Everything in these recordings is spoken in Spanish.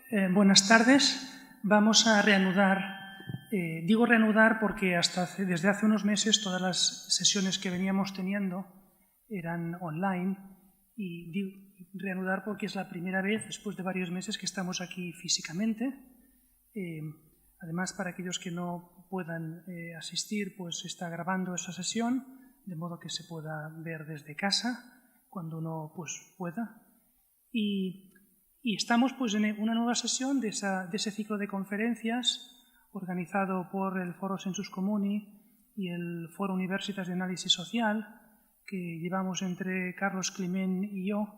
Buenas tardes. Vamos a reanudar, digo reanudar porque desde hace unos meses todas las sesiones que veníamos teniendo eran online y digo reanudar porque es la primera vez después de varios meses que estamos aquí físicamente. Además, para aquellos que no puedan asistir, pues se está grabando esa sesión, de modo que se pueda ver desde casa cuando uno pues, pueda. Y estamos pues, en una nueva sesión de ese ciclo de conferencias organizado por el Foro Sensus Comuni y el Foro Universitas de Análisis Social, que llevamos entre Carlos Climent y yo,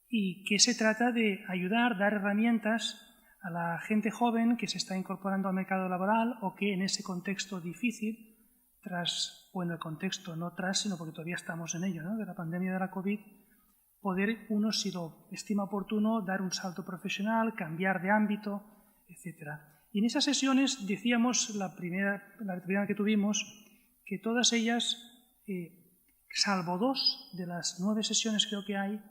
y que se trata de ayudar, dar herramientas a la gente joven que se está incorporando al mercado laboral o que en ese contexto difícil, el contexto no tras, sino porque todavía estamos en ello, ¿no? De la pandemia de la COVID, poder uno, si lo estima oportuno, dar un salto profesional, cambiar de ámbito, etc. Y en esas sesiones decíamos, la primera que tuvimos, que todas ellas, salvo 2 de las 9 sesiones creo que hay,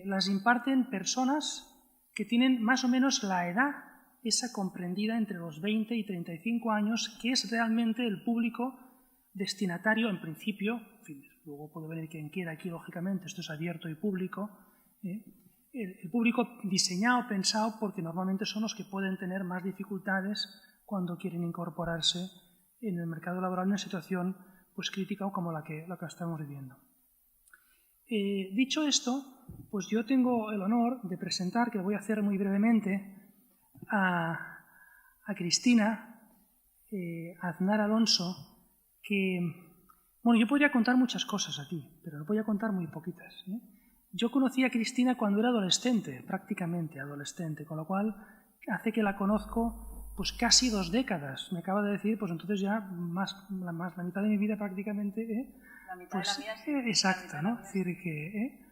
las imparten personas que tienen más o menos la edad esa comprendida entre los 20 y 35 años, que es realmente el público destinatario, en principio, en fin, luego puede venir quien quiera aquí, lógicamente, esto es abierto y público, el público diseñado, pensado, porque normalmente son los que pueden tener más dificultades cuando quieren incorporarse en el mercado laboral en una situación pues, crítica como la que estamos viviendo. Dicho esto, pues yo tengo el honor de presentar, que lo voy a hacer muy brevemente, a Cristina Aznar Alonso, que, bueno, yo podría contar muchas cosas aquí, pero voy a contar muy poquitas. Yo conocí a Cristina cuando era adolescente, prácticamente adolescente, con lo cual hace que la conozco pues casi 2 décadas. Me acaba de decir, pues entonces ya la mitad de mi vida prácticamente. La mitad pues, de la mía sí. Exacto, ¿no? Es decir, que...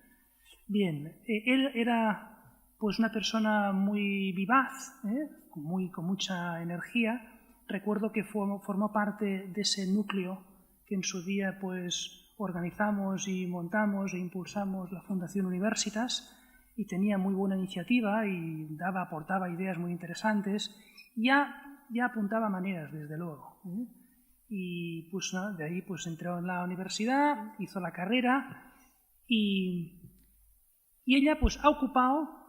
Bien, él era pues una persona muy vivaz, con mucha energía. Recuerdo que formó parte de ese núcleo que en su día pues, organizamos y montamos e impulsamos la Fundación Universitas y tenía muy buena iniciativa y aportaba ideas muy interesantes y ya apuntaba maneras, desde luego. Y pues nada, de ahí pues entró en la universidad, hizo la carrera y ella pues ha ocupado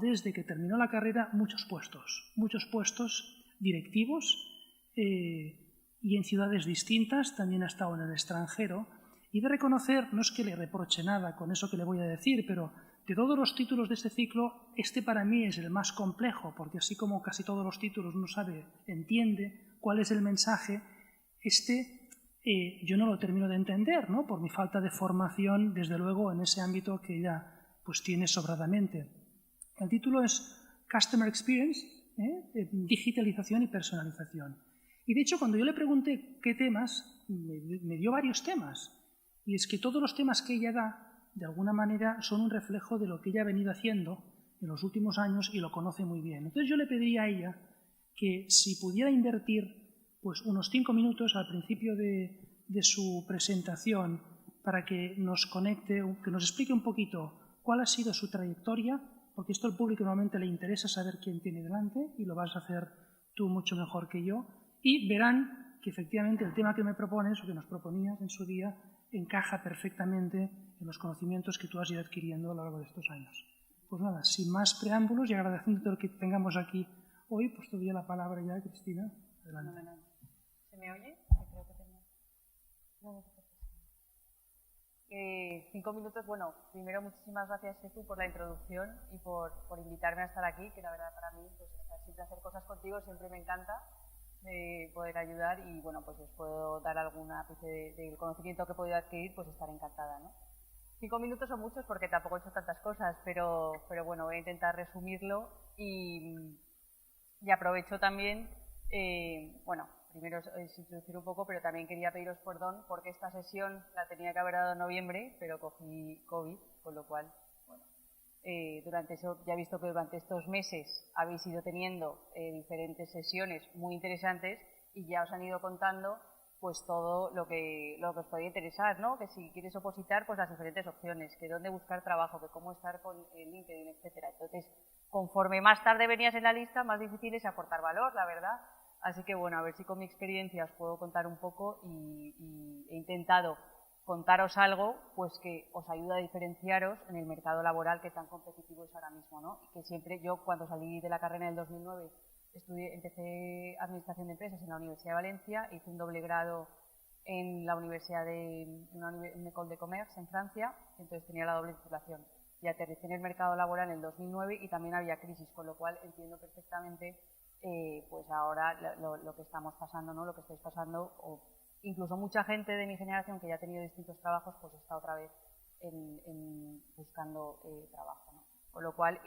desde que terminó la carrera muchos puestos directivos y en ciudades distintas, también ha estado en el extranjero, y de reconocer, no es que le reproche nada con eso que le voy a decir, pero de todos los títulos de este ciclo, este para mí es el más complejo, porque así como casi todos los títulos uno entiende cuál es el mensaje, yo no lo termino de entender, ¿no? Por mi falta de formación, desde luego, en ese ámbito que ella pues, tiene sobradamente. El título es Customer Experience, digitalización y personalización. Y de hecho, cuando yo le pregunté qué temas, me dio varios temas. Y es que todos los temas que ella da, de alguna manera, son un reflejo de lo que ella ha venido haciendo en los últimos años y lo conoce muy bien. Entonces yo le pediría a ella que si pudiera invertir pues, unos 5 minutos al principio de su presentación para que nos conecte, que nos explique un poquito cuál ha sido su trayectoria, porque esto al público normalmente le interesa saber quién tiene delante y lo vas a hacer tú mucho mejor que yo. Y verán que efectivamente el tema que me propones o que nos proponías en su día encaja perfectamente en los conocimientos que tú has ido adquiriendo a lo largo de estos años. Pues nada, sin más preámbulos y agradeciéndote lo que tengamos aquí hoy, pues te doy la palabra ya, Cristina. Adelante. ¿Se me oye? Creo que tengo... No, 5 minutos, bueno, primero muchísimas gracias Jesús por la introducción y por invitarme a estar aquí, que la verdad para mí, pues siempre hacer cosas contigo siempre me encanta poder ayudar y bueno, pues os puedo dar alguna pieza del conocimiento que he podido adquirir, pues estaré encantada, ¿no? 5 minutos son muchos porque tampoco he hecho tantas cosas, pero bueno, voy a intentar resumirlo y aprovecho también, bueno, primero es introducir un poco, pero también quería pediros perdón porque esta sesión la tenía que haber dado en noviembre, pero cogí COVID, con lo cual, bueno, ya he visto que durante estos meses habéis ido teniendo diferentes sesiones muy interesantes y ya os han ido contando pues todo lo que os podía interesar, ¿no? Que si quieres opositar, pues las diferentes opciones, que dónde buscar trabajo, que cómo estar con LinkedIn, etcétera. Entonces, conforme más tarde venías en la lista, más difícil es aportar valor, la verdad. Así que bueno, a ver si con mi experiencia os puedo contar un poco y he intentado contaros algo pues que os ayuda a diferenciaros en el mercado laboral que tan competitivo es ahora mismo, ¿no? Y que siempre yo, cuando salí de la carrera en el 2009, empecé Administración de Empresas en la Universidad de Valencia, hice un doble grado en la Universidad en École de Commerce en Francia, entonces tenía la doble titulación. Y aterricé en el mercado laboral en el 2009 y también había crisis, con lo cual entiendo perfectamente pues ahora lo que estamos pasando, ¿no? Lo que estáis pasando, o incluso mucha gente de mi generación que ya ha tenido distintos trabajos, pues está otra vez buscando trabajo, ¿no? Con lo cual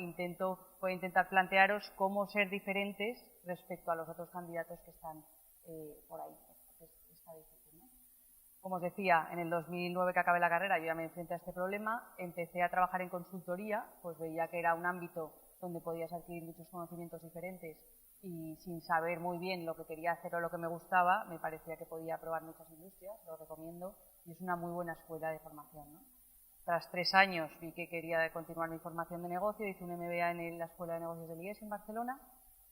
voy a intentar plantearos cómo ser diferentes respecto a los otros candidatos que están por ahí. Está difícil, ¿no? Como os decía, en el 2009 que acabé la carrera yo ya me enfrenté a este problema, empecé a trabajar en consultoría, pues veía que era un ámbito donde podías adquirir muchos conocimientos diferentes y sin saber muy bien lo que quería hacer o lo que me gustaba, me parecía que podía probar muchas industrias, lo recomiendo, y es una muy buena escuela de formación, ¿no? Tras 3 años vi que quería continuar mi formación de negocio, hice un MBA en la Escuela de Negocios del IES en Barcelona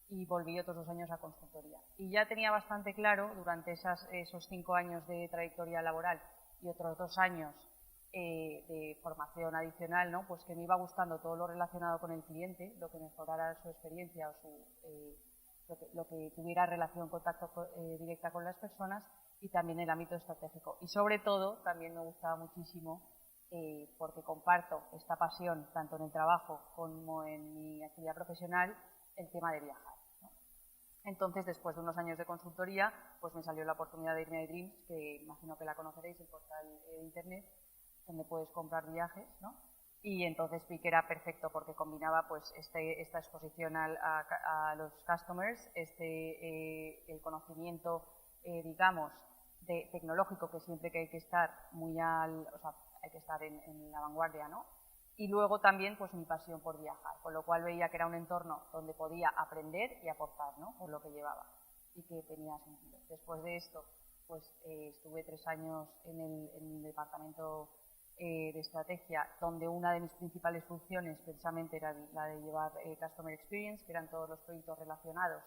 y volví otros 2 años a consultoría. Y ya tenía bastante claro, durante esos 5 años de trayectoria laboral y otros 2 años de formación adicional, ¿no? Pues que me iba gustando todo lo relacionado con el cliente, lo que mejorara su experiencia o lo que tuviera relación, contacto directa con las personas, y también el ámbito estratégico. Y sobre todo, también me gustaba muchísimo, porque comparto esta pasión tanto en el trabajo como en mi actividad profesional, el tema de viajar, ¿no? Entonces, después de unos años de consultoría, pues me salió la oportunidad de irme a eDreams, que imagino que la conoceréis, el portal de internet, donde puedes comprar viajes, ¿no? Y entonces vi que era perfecto porque combinaba pues esta exposición a los customers, el conocimiento, digamos, tecnológico, que siempre que hay que estar hay que estar en la vanguardia, ¿no? Y luego también pues mi pasión por viajar, con lo cual veía que era un entorno donde podía aprender y aportar, ¿no? Por lo que llevaba y que tenía sentido. Después de esto, pues estuve 3 años en el departamento de estrategia, donde una de mis principales funciones precisamente era la de llevar Customer Experience, que eran todos los proyectos relacionados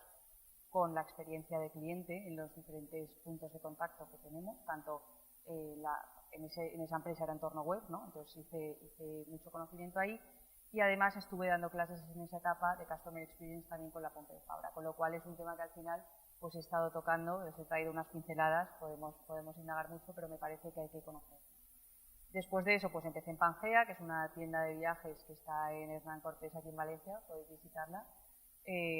con la experiencia de cliente en los diferentes puntos de contacto que tenemos, tanto en esa empresa era entorno web, ¿no? Entonces hice mucho conocimiento ahí, y además estuve dando clases en esa etapa de Customer Experience también con la Pompeu Fabra, con lo cual es un tema que al final pues he estado tocando, les he traído unas pinceladas, podemos indagar mucho, pero me parece que hay que conocer. Después de eso, pues empecé en Pangea, que es una tienda de viajes que está en Hernán Cortés, aquí en Valencia, podéis visitarla.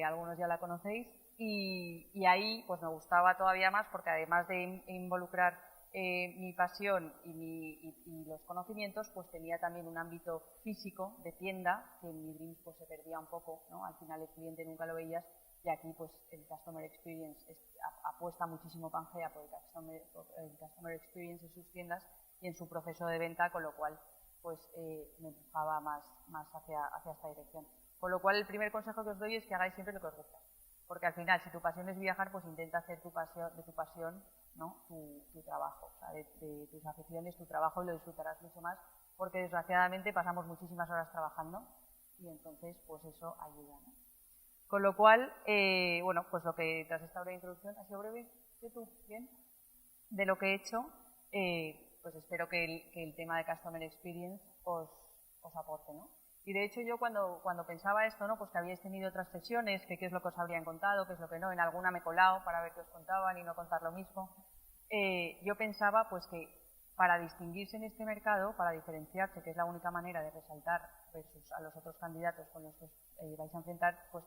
Algunos ya la conocéis. Y ahí pues me gustaba todavía más porque además de involucrar mi pasión y los conocimientos, pues tenía también un ámbito físico de tienda, que en eDreams pues se perdía un poco, ¿no? Al final el cliente nunca lo veías, y aquí pues el Customer Experience apuesta muchísimo Pangea por el Customer Experience en sus tiendas y en su proceso de venta, con lo cual pues me empujaba más hacia esta dirección. Con lo cual el primer consejo que os doy es que hagáis siempre lo que os gusta, porque al final si tu pasión es viajar, pues intenta hacer de tu pasión, ¿no? tu trabajo, o sea, de tus aficiones, tu trabajo, y lo disfrutarás mucho más, porque desgraciadamente pasamos muchísimas horas trabajando y entonces pues eso ayuda, ¿no? Con lo cual, bueno, pues lo que tras esta breve introducción, ¿ha sido breve? ¿Sí tú? ¿Bien? De lo que he hecho, pues espero que el tema de Customer Experience os aporte, ¿no? Y de hecho yo cuando pensaba esto, ¿no? Pues que habíais tenido otras sesiones, que qué es lo que os habrían contado, qué es lo que no, en alguna me he colado para ver qué os contaban y no contar lo mismo. Yo pensaba pues que para distinguirse en este mercado, para diferenciarse, que es la única manera de resaltar versus a los otros candidatos con los que os vais a enfrentar, pues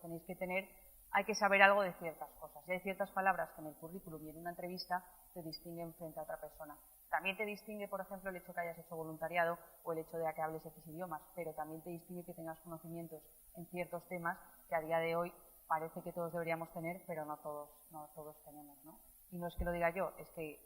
hay que saber algo de ciertas cosas. Y hay ciertas palabras que en el currículum y en una entrevista te distinguen frente a otra persona. También te distingue, por ejemplo, el hecho que hayas hecho voluntariado o el hecho de que hables X idiomas, pero también te distingue que tengas conocimientos en ciertos temas que a día de hoy parece que todos deberíamos tener, pero no todos tenemos, ¿no? Y no es que lo diga yo, es que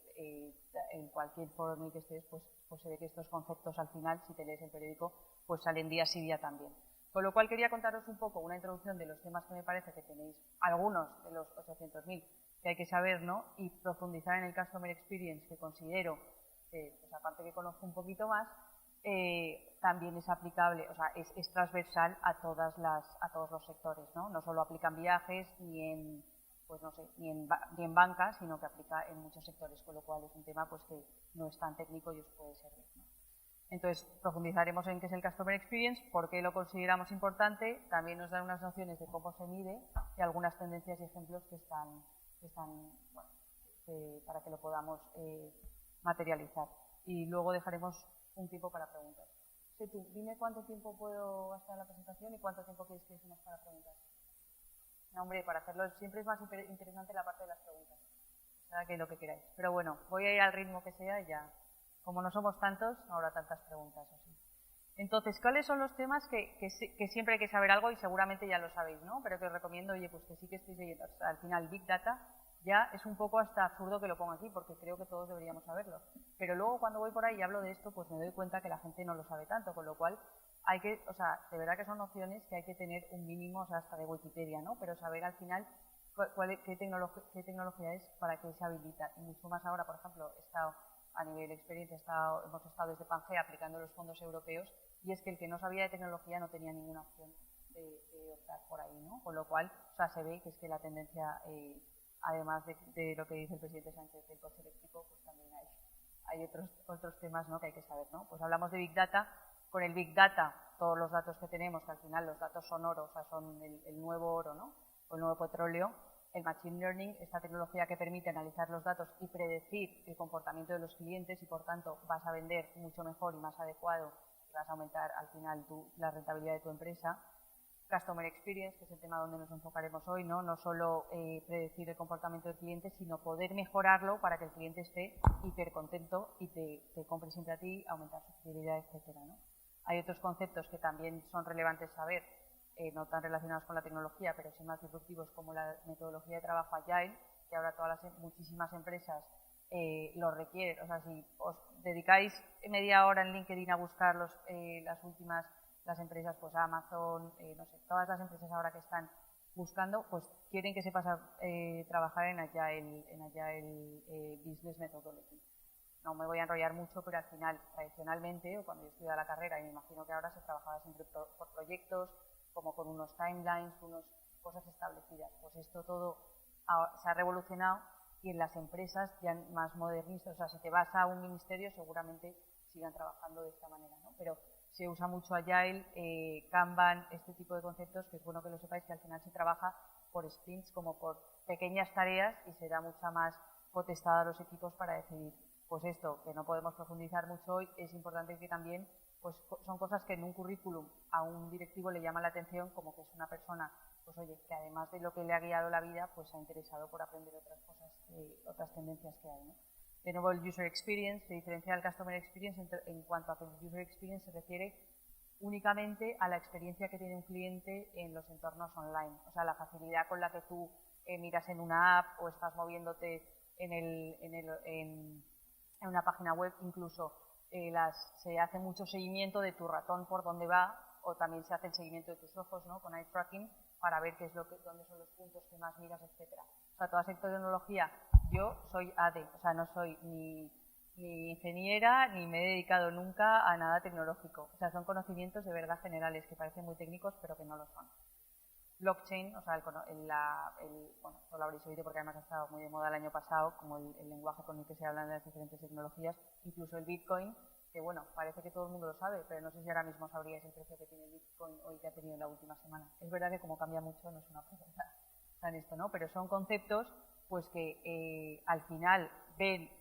en cualquier foro en el que estés, pues se ve que estos conceptos al final, si te lees el periódico, pues salen día sí día también. Con lo cual quería contaros un poco una introducción de los temas que me parece que tenéis, algunos de los 800.000 que hay que saber, ¿no? Y profundizar en el Customer Experience, que considero, pues aparte que conozco un poquito más, también es aplicable, o sea, es transversal a todos los sectores, ¿no? No solo aplica en viajes ni en, pues no sé, ni en banca, sino que aplica en muchos sectores, con lo cual es un tema pues que no es tan técnico y os puede servir, ¿no? Entonces, profundizaremos en qué es el Customer Experience, por qué lo consideramos importante, también nos dan unas nociones de cómo se mide y algunas tendencias y ejemplos que están bueno, para que lo podamos materializar. Y luego dejaremos un tiempo para preguntas. Setu, dime cuánto tiempo puedo gastar en la presentación y cuánto tiempo quieres que dejemos para preguntas. No, hombre, para hacerlo siempre es más interesante la parte de las preguntas. O sea, que lo que queráis. Pero bueno, voy a ir al ritmo que sea y ya. Como no somos tantos, no habrá tantas preguntas. Así. Entonces, ¿cuáles son los temas que siempre hay que saber algo y seguramente ya lo sabéis, ¿no? Pero que os recomiendo, oye, pues que sí que estéis leyendo. O sea, al final, Big Data ya es un poco hasta absurdo que lo ponga aquí, porque creo que todos deberíamos saberlo. Pero luego cuando voy por ahí y hablo de esto, pues me doy cuenta que la gente no lo sabe tanto, con lo cual hay que, o sea, de verdad que son nociones que hay que tener un mínimo, o sea, hasta de Wikipedia, ¿no? Pero saber al final qué tecnología es para que se habilita. Y mucho más ahora, por ejemplo, he estado a nivel de experiencia, hemos estado desde Pangea aplicando los fondos europeos, y es que el que no sabía de tecnología no tenía ninguna opción de optar por ahí, ¿no? Con lo cual, o sea, se ve que es que la tendencia, además de lo que dice el presidente Sánchez del coche eléctrico, pues también hay otros temas, ¿no?, que hay que saber, ¿no? Pues hablamos de Big Data. Con el Big Data, todos los datos que tenemos, que al final los datos son oro, o sea, son el nuevo oro, ¿no?, o el nuevo petróleo. El Machine Learning, esta tecnología que permite analizar los datos y predecir el comportamiento de los clientes y, por tanto, vas a vender mucho mejor y más adecuado y vas a aumentar al final la rentabilidad de tu empresa. Customer Experience, que es el tema donde nos enfocaremos hoy, ¿no? No solo predecir el comportamiento del cliente, sino poder mejorarlo para que el cliente esté hiper contento y te compre siempre a ti, aumentar su fidelidad, etcétera, ¿no? Hay otros conceptos que también son relevantes saber, no tan relacionados con la tecnología, pero sí más disruptivos, como la metodología de trabajo Agile, que ahora muchísimas empresas lo requieren. O sea, si os dedicáis media hora en LinkedIn a buscar las empresas, pues Amazon, no sé, todas las empresas ahora que están buscando, pues quieren que sepas trabajar en Agile Business Methodology. No me voy a enrollar mucho, pero al final, tradicionalmente, o cuando yo estudiaba la carrera, y me imagino que ahora se trabajaba siempre por proyectos, como con unos timelines, unas cosas establecidas. Pues esto todo se ha revolucionado y en las empresas ya más modernistas, o sea, si te vas a un ministerio seguramente sigan trabajando de esta manera, ¿no? Pero se usa mucho Agile, Kanban, este tipo de conceptos, que es bueno que lo sepáis, que al final se trabaja por sprints, como por pequeñas tareas, y se da mucha más potestad a los equipos para decidir. Pues esto, que no podemos profundizar mucho hoy, es importante que también, pues son cosas que en un currículum a un directivo le llama la atención, como que es una persona, pues oye, que además de lo que le ha guiado la vida, pues se ha interesado por aprender otras cosas, otras tendencias que hay, ¿no? De nuevo, el User Experience se diferencia del Customer Experience en cuanto a que el User Experience se refiere únicamente a la experiencia que tiene un cliente en los entornos online. O sea, la facilidad con la que tú miras en una app o estás moviéndote en una página web, incluso se hace mucho seguimiento de tu ratón por dónde va, o también se hace el seguimiento de tus ojos, ¿no?, con eye tracking, para ver dónde son los puntos que más miras, etcétera. O sea, toda esa tecnología, yo soy AD, o sea, no soy ni ingeniera, ni me he dedicado nunca a nada tecnológico. O sea, son conocimientos de verdad generales que parecen muy técnicos, pero que no lo son. Blockchain, o sea, bueno, no lo habréis oído porque además ha estado muy de moda el año pasado, como el lenguaje con el que se hablan de las diferentes tecnologías, incluso el Bitcoin, que bueno, parece que todo el mundo lo sabe, pero no sé si ahora mismo sabríais el precio que tiene el Bitcoin hoy, que ha tenido en la última semana. Es verdad que como cambia mucho no es una pregunta en esto, ¿no? Pero son conceptos pues que al final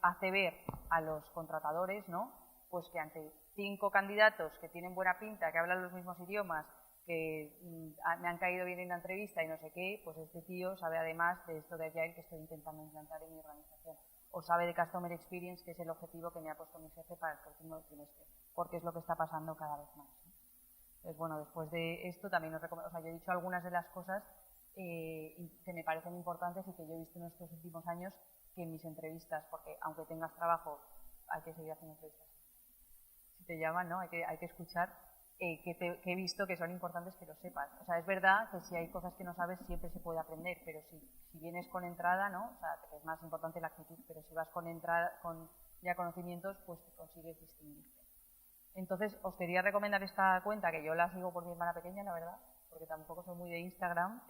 hace ver a los contratadores, ¿no?, pues que ante 5 candidatos que tienen buena pinta, que hablan los mismos idiomas, que me han caído bien en la entrevista y no sé qué, pues este tío sabe además de esto de Agile que estoy intentando implantar en mi organización, o sabe de Customer Experience, que es el objetivo que me ha puesto mi jefe para el próximo trimestre, porque es lo que está pasando cada vez más, ¿no? Entonces, bueno, después de esto también os recomiendo, o sea, yo he dicho algunas de las cosas que me parecen importantes y que yo he visto en estos últimos años, que en mis entrevistas, porque aunque tengas trabajo hay que seguir haciendo entrevistas. Si te llaman, ¿no?, hay que escuchar. Que he visto que son importantes que lo sepas. O sea, es verdad que si hay cosas que no sabes siempre se puede aprender, pero si vienes con entrada, ¿no?, o sea, es más importante la actitud, pero si vas con entrada, con ya conocimientos, pues consigues distinguirte. Entonces, os quería recomendar esta cuenta, que yo la sigo por mi hermana pequeña, la verdad, porque tampoco soy muy de Instagram.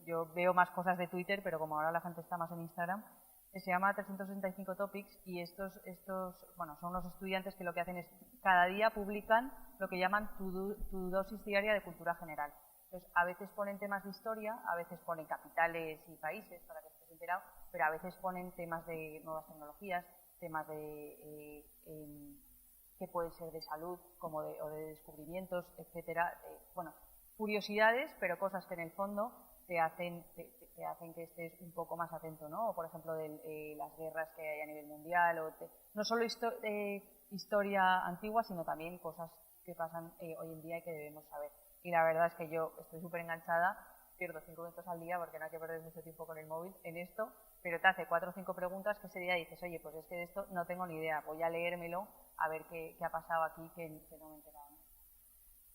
Yo veo más cosas de Twitter, pero como ahora la gente está más en Instagram, se llama 365 Topics y bueno, son unos estudiantes que lo que hacen es, cada día publican lo que llaman tu dosis diaria de cultura general. Entonces, a veces ponen temas de historia, a veces ponen capitales y países, para que estés enterado, pero a veces ponen temas de nuevas tecnologías, temas de que puede ser de salud o de descubrimientos, etcétera. Bueno, curiosidades, pero cosas que en el fondo te hacen que estés un poco más atento, ¿no? O, por ejemplo, de las guerras que hay a nivel mundial, no solo historia antigua, sino también cosas que pasan hoy en día y que debemos saber. Y la verdad es que yo estoy súper enganchada, pierdo 5 minutos al día porque no hay que perder mucho tiempo con el móvil en esto, pero te hace 4 o 5 preguntas que ese día dices, oye, pues es que de esto no tengo ni idea, voy a leérmelo a ver qué ha pasado aquí que no me he enterado, ¿no?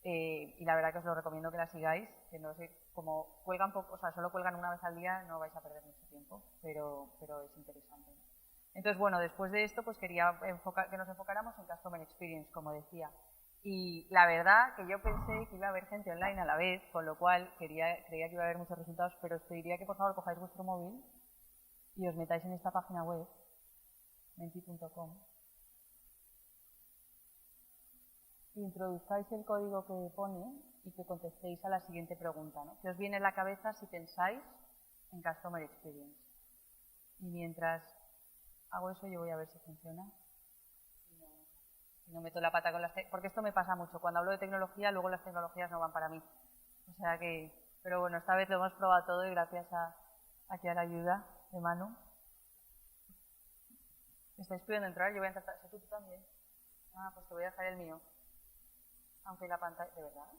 Y la verdad que os lo recomiendo que la sigáis, que no sé, como cuelgan poco, o sea, solo cuelgan una vez al día, no vais a perder mucho tiempo, pero es interesante, ¿no? Entonces, bueno, después de esto, pues quería que nos enfocáramos en Customer Experience, como decía. Y la verdad que yo pensé que iba a haber gente online a la vez, con lo cual creía que iba a haber muchos resultados, pero os pediría que por favor cojáis vuestro móvil y os metáis en esta página web, menti.com, y introduzcáis el código que pone y que contestéis a la siguiente pregunta, ¿no? ¿Qué os viene en la cabeza si pensáis en Customer Experience? Y mientras hago eso, yo voy a ver si funciona. Si no meto la pata con porque esto me pasa mucho. Cuando hablo de tecnología, luego las tecnologías no van para mí. O sea que, pero bueno, esta vez lo hemos probado todo y gracias aquí a la ayuda de Manu. ¿Me estáis pidiendo entrar? Yo voy a intentar. ¿Sí, tú también? Ah, pues te voy a dejar el mío. Aunque la pantalla... ¿De verdad?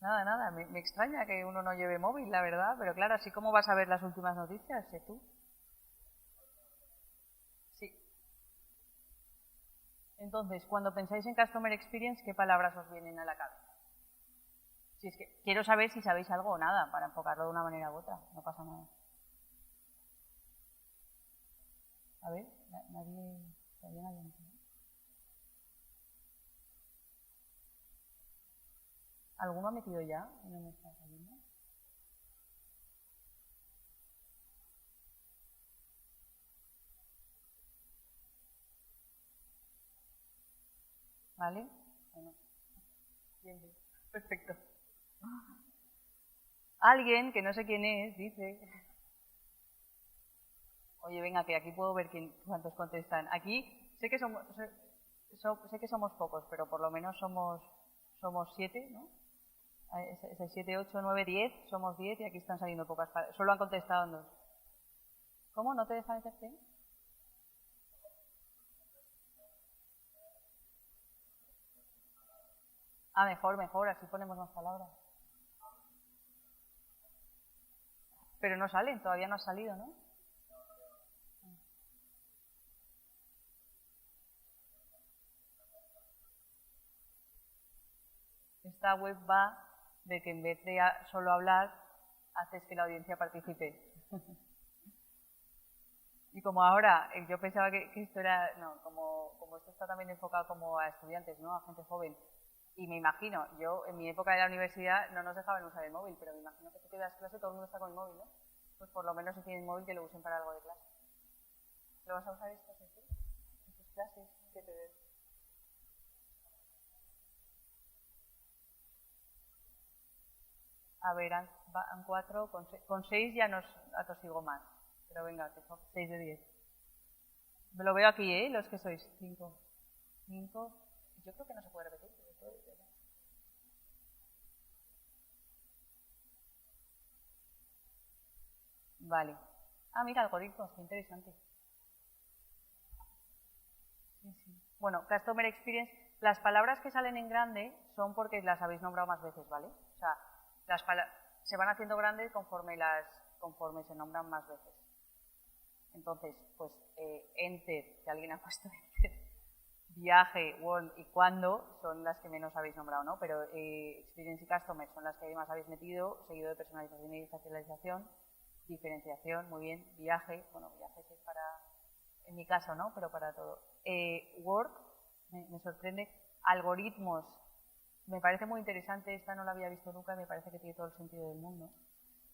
Nada. Me extraña que uno no lleve móvil, la verdad. Pero claro, así como vas a ver las últimas noticias, sé tú. Sí. Entonces, cuando pensáis en Customer Experience, ¿qué palabras os vienen a la cabeza? Si es que quiero saber si sabéis algo o nada, para enfocarlo de una manera u otra. No pasa nada. A ver, todavía nadie entiende. ¿Alguno ha metido ya y no me está saliendo? ¿Vale? Bueno. Bien. Perfecto. Alguien, que no sé quién es, dice... Oye, venga, que aquí puedo ver cuántos contestan. Aquí sé que somos pocos, pero por lo menos somos 7, ¿no? 7, 8, 9, 10, somos 10 y aquí están saliendo pocas. Solo han contestado 2. ¿Cómo? ¿No te deja meterte? Ah, mejor, así ponemos más palabras. Pero no salen, todavía no ha salido, ¿no? Esta web va de que en vez de solo hablar, haces que la audiencia participe. Y como ahora, yo pensaba que esto era, no, como esto está también enfocado como a estudiantes, ¿no? A gente joven. Y me imagino, yo en mi época de la universidad no nos dejaban usar el móvil, pero me imagino que tú que das clase, todo el mundo está con el móvil, ¿no? Pues por lo menos si tienen móvil que lo usen para algo de clase. ¿Lo vas a usar esto en tus clases? ¿Qué te ves? A ver, han 4, con 6 ya nos atosigo más. Pero venga, que son 6 de 10. Me lo veo aquí, ¿eh? Los que sois 5. 5. Yo creo que no se puede repetir. Vale. Ah, mira, algoritmos, qué interesante. Sí. Bueno, Customer Experience, las palabras que salen en grande son porque las habéis nombrado más veces, ¿vale? O sea, se van haciendo grandes conforme se nombran más veces. Entonces, pues, enter, que alguien ha puesto enter, viaje, world y cuándo son las que menos habéis nombrado, ¿no? Pero experience y customer son las que más habéis metido, seguido de personalización y especialización, diferenciación, muy bien, viaje, bueno, viaje que es para en mi caso, ¿no? Pero para todo. Work, me sorprende. Algoritmos, me parece muy interesante, esta no la había visto nunca y me parece que tiene todo el sentido del mundo.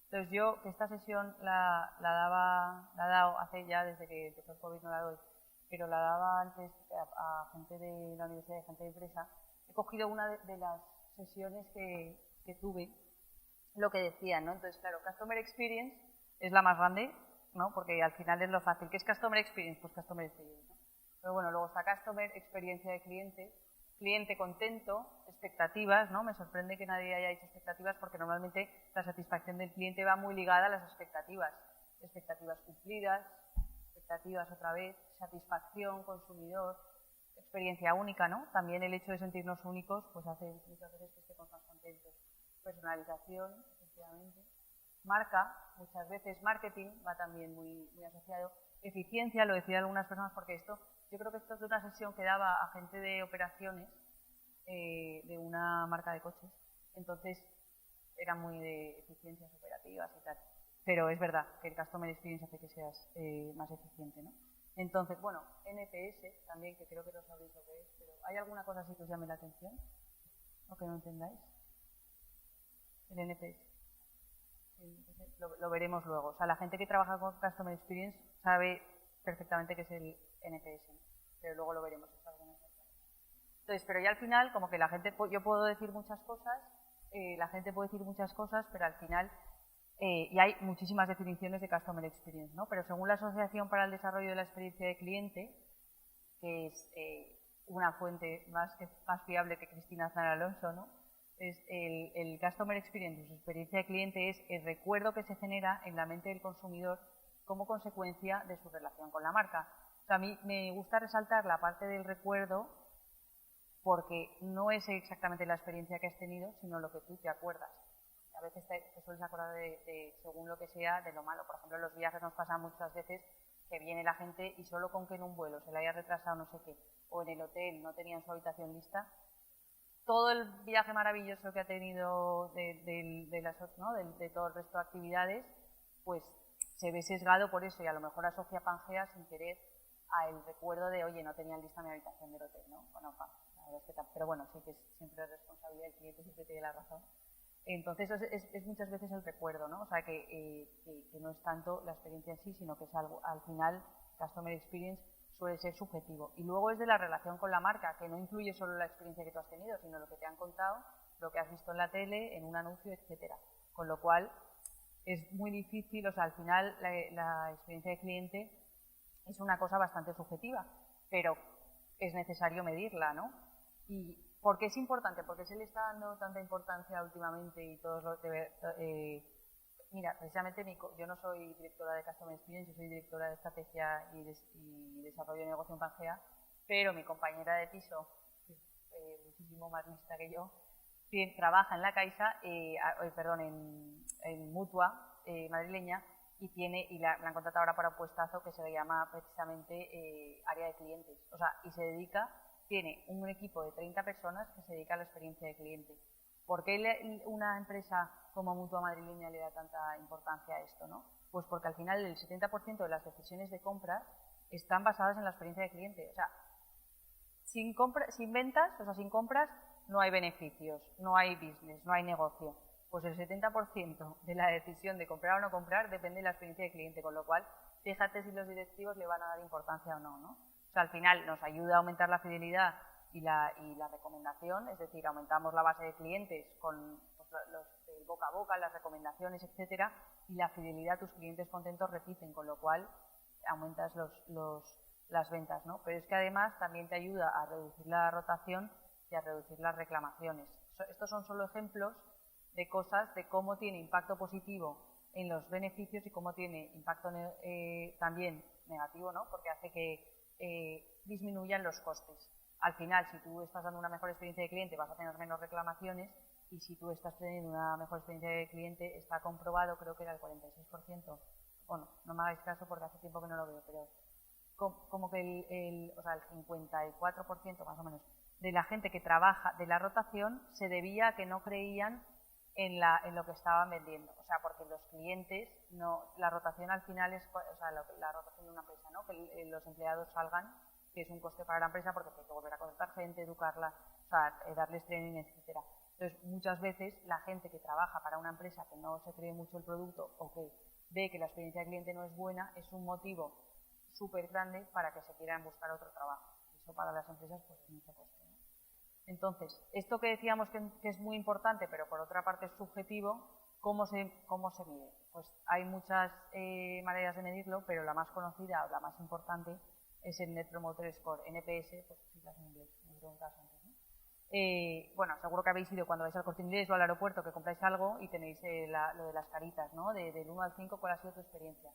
Entonces yo, que esta sesión la he dado hace ya, desde que empezó el COVID no la doy, pero la daba antes a gente de la universidad y gente de empresa, he cogido una de las sesiones que tuve, lo que decían, ¿no? Entonces, claro, Customer Experience es la más grande, ¿no? Porque al final es lo fácil. ¿Qué es Customer Experience? Pues Customer Experience, ¿no? Pero bueno, luego está Customer, experiencia de cliente, cliente contento, expectativas, ¿no? Me sorprende que nadie haya dicho expectativas porque normalmente la satisfacción del cliente va muy ligada a las expectativas. Expectativas cumplidas, expectativas otra vez, satisfacción, consumidor, experiencia única, ¿no? También el hecho de sentirnos únicos pues hace muchas veces que estemos más contentos. Personalización, efectivamente. Marca, muchas veces marketing va también muy asociado. Eficiencia, lo decían algunas personas, porque yo creo que esto es de una sesión que daba a gente de operaciones de una marca de coches. Entonces, era muy de eficiencias operativas y tal. Pero es verdad que el Customer Experience hace que seas más eficiente, ¿no? Entonces, bueno, NPS también, que creo que no sabréis lo que es, pero ¿hay alguna cosa así que os llame la atención? ¿O que no entendáis? El NPS. Lo veremos luego. O sea, la gente que trabaja con Customer Experience sabe perfectamente qué es el NPS, ¿no? Pero luego lo veremos. Entonces, pero ya al final, como que la gente, yo puedo decir muchas cosas, la gente puede decir muchas cosas, pero al final, y hay muchísimas definiciones de Customer Experience, ¿no? Pero según la Asociación para el Desarrollo de la Experiencia de Cliente, que es una fuente más fiable que Cristina Aznar Alonso, ¿no? Es el Customer Experience, su experiencia de cliente, es el recuerdo que se genera en la mente del consumidor como consecuencia de su relación con la marca. O sea, a mí me gusta resaltar la parte del recuerdo porque no es exactamente la experiencia que has tenido, sino lo que tú te acuerdas. A veces te sueles acordar según lo que sea, de lo malo. Por ejemplo, en los viajes nos pasa muchas veces que viene la gente y solo con que en un vuelo se le haya retrasado no sé qué, o en el hotel no tenían su habitación lista, todo el viaje maravilloso que ha tenido de todo el resto de actividades, pues se ve sesgado por eso y a lo mejor asocia Pangea sin querer al recuerdo de, oye, no tenían lista mi habitación del hotel, ¿no? Bueno, la verdad es que pero bueno, sí que es siempre responsabilidad del cliente, siempre tiene la razón. Entonces es muchas veces el recuerdo, ¿no? O sea, que no es tanto la experiencia en sí, sino que es algo, al final, Customer Experience suele ser subjetivo. Y luego es de la relación con la marca, que no incluye solo la experiencia que tú has tenido, sino lo que te han contado, lo que has visto en la tele, en un anuncio, etcétera. Con lo cual, es muy difícil, o sea, al final la experiencia de cliente es una cosa bastante subjetiva, pero es necesario medirla, ¿no? Y ¿por qué es importante? Porque se le está dando tanta importancia últimamente y todos los mira, precisamente yo no soy directora de Customer Experience, yo soy directora de estrategia y desarrollo de negocio en Pangea, pero mi compañera de piso, que es muchísimo más lista que yo, trabaja en la Caixa, en Mutua madrileña, y la han contratado ahora para un puestazo que se llama precisamente área de clientes. O sea, y tiene un equipo de 30 personas que se dedica a la experiencia de cliente. ¿Por qué una empresa como Mutua madrileña le da tanta importancia a esto, no? Pues porque al final el 70% de las decisiones de compra están basadas en la experiencia de cliente. O sea, sin ventas, o sea, sin compras, no hay beneficios, no hay business, no hay negocio. Pues el 70% de la decisión de comprar o no comprar depende de la experiencia de cliente, con lo cual, fíjate si los directivos le van a dar importancia o no, ¿no? O sea, al final nos ayuda a aumentar la fidelidad y la recomendación, es decir, aumentamos la base de clientes con el boca a boca, las recomendaciones, etcétera, y la fidelidad, tus clientes contentos repiten, con lo cual aumentas las ventas, ¿no? Pero es que además también te ayuda a reducir la rotación y a reducir las reclamaciones. Estos son solo ejemplos de cosas, de cómo tiene impacto positivo en los beneficios y cómo tiene impacto también negativo, ¿no? Porque hace que disminuyan los costes. Al final, si tú estás dando una mejor experiencia de cliente, vas a tener menos reclamaciones, y si tú estás teniendo una mejor experiencia de cliente, está comprobado, creo que era el 46%. Bueno, no me hagáis caso porque hace tiempo que no lo veo, pero como que el 54% más o menos de la gente que trabaja de la rotación se debía a que no creían en lo que estaban vendiendo. O sea, porque los clientes, la rotación al final es, o sea, la rotación de una empresa, ¿no? Que los empleados salgan, que es un coste para la empresa porque hay que volver a contratar gente, educarla, o sea, darles training, etcétera. Entonces, muchas veces la gente que trabaja para una empresa que no se cree mucho el producto o que ve que la experiencia del cliente no es buena, es un motivo súper grande para que se quieran buscar otro trabajo. Eso para las empresas pues es mucho coste, ¿no? Entonces, esto que decíamos que es muy importante, pero por otra parte es subjetivo, ¿cómo se mide? Pues hay muchas maneras de medirlo, pero la más conocida o la más importante es el Net Promoter Score, NPS, pues siglas en inglés, me preguntas antes, ¿no? Bueno, seguro que habéis ido cuando vais al Corte Inglés o al aeropuerto que compráis algo y tenéis lo de las caritas, ¿no? Del 1 al 5, ¿cuál ha sido tu experiencia?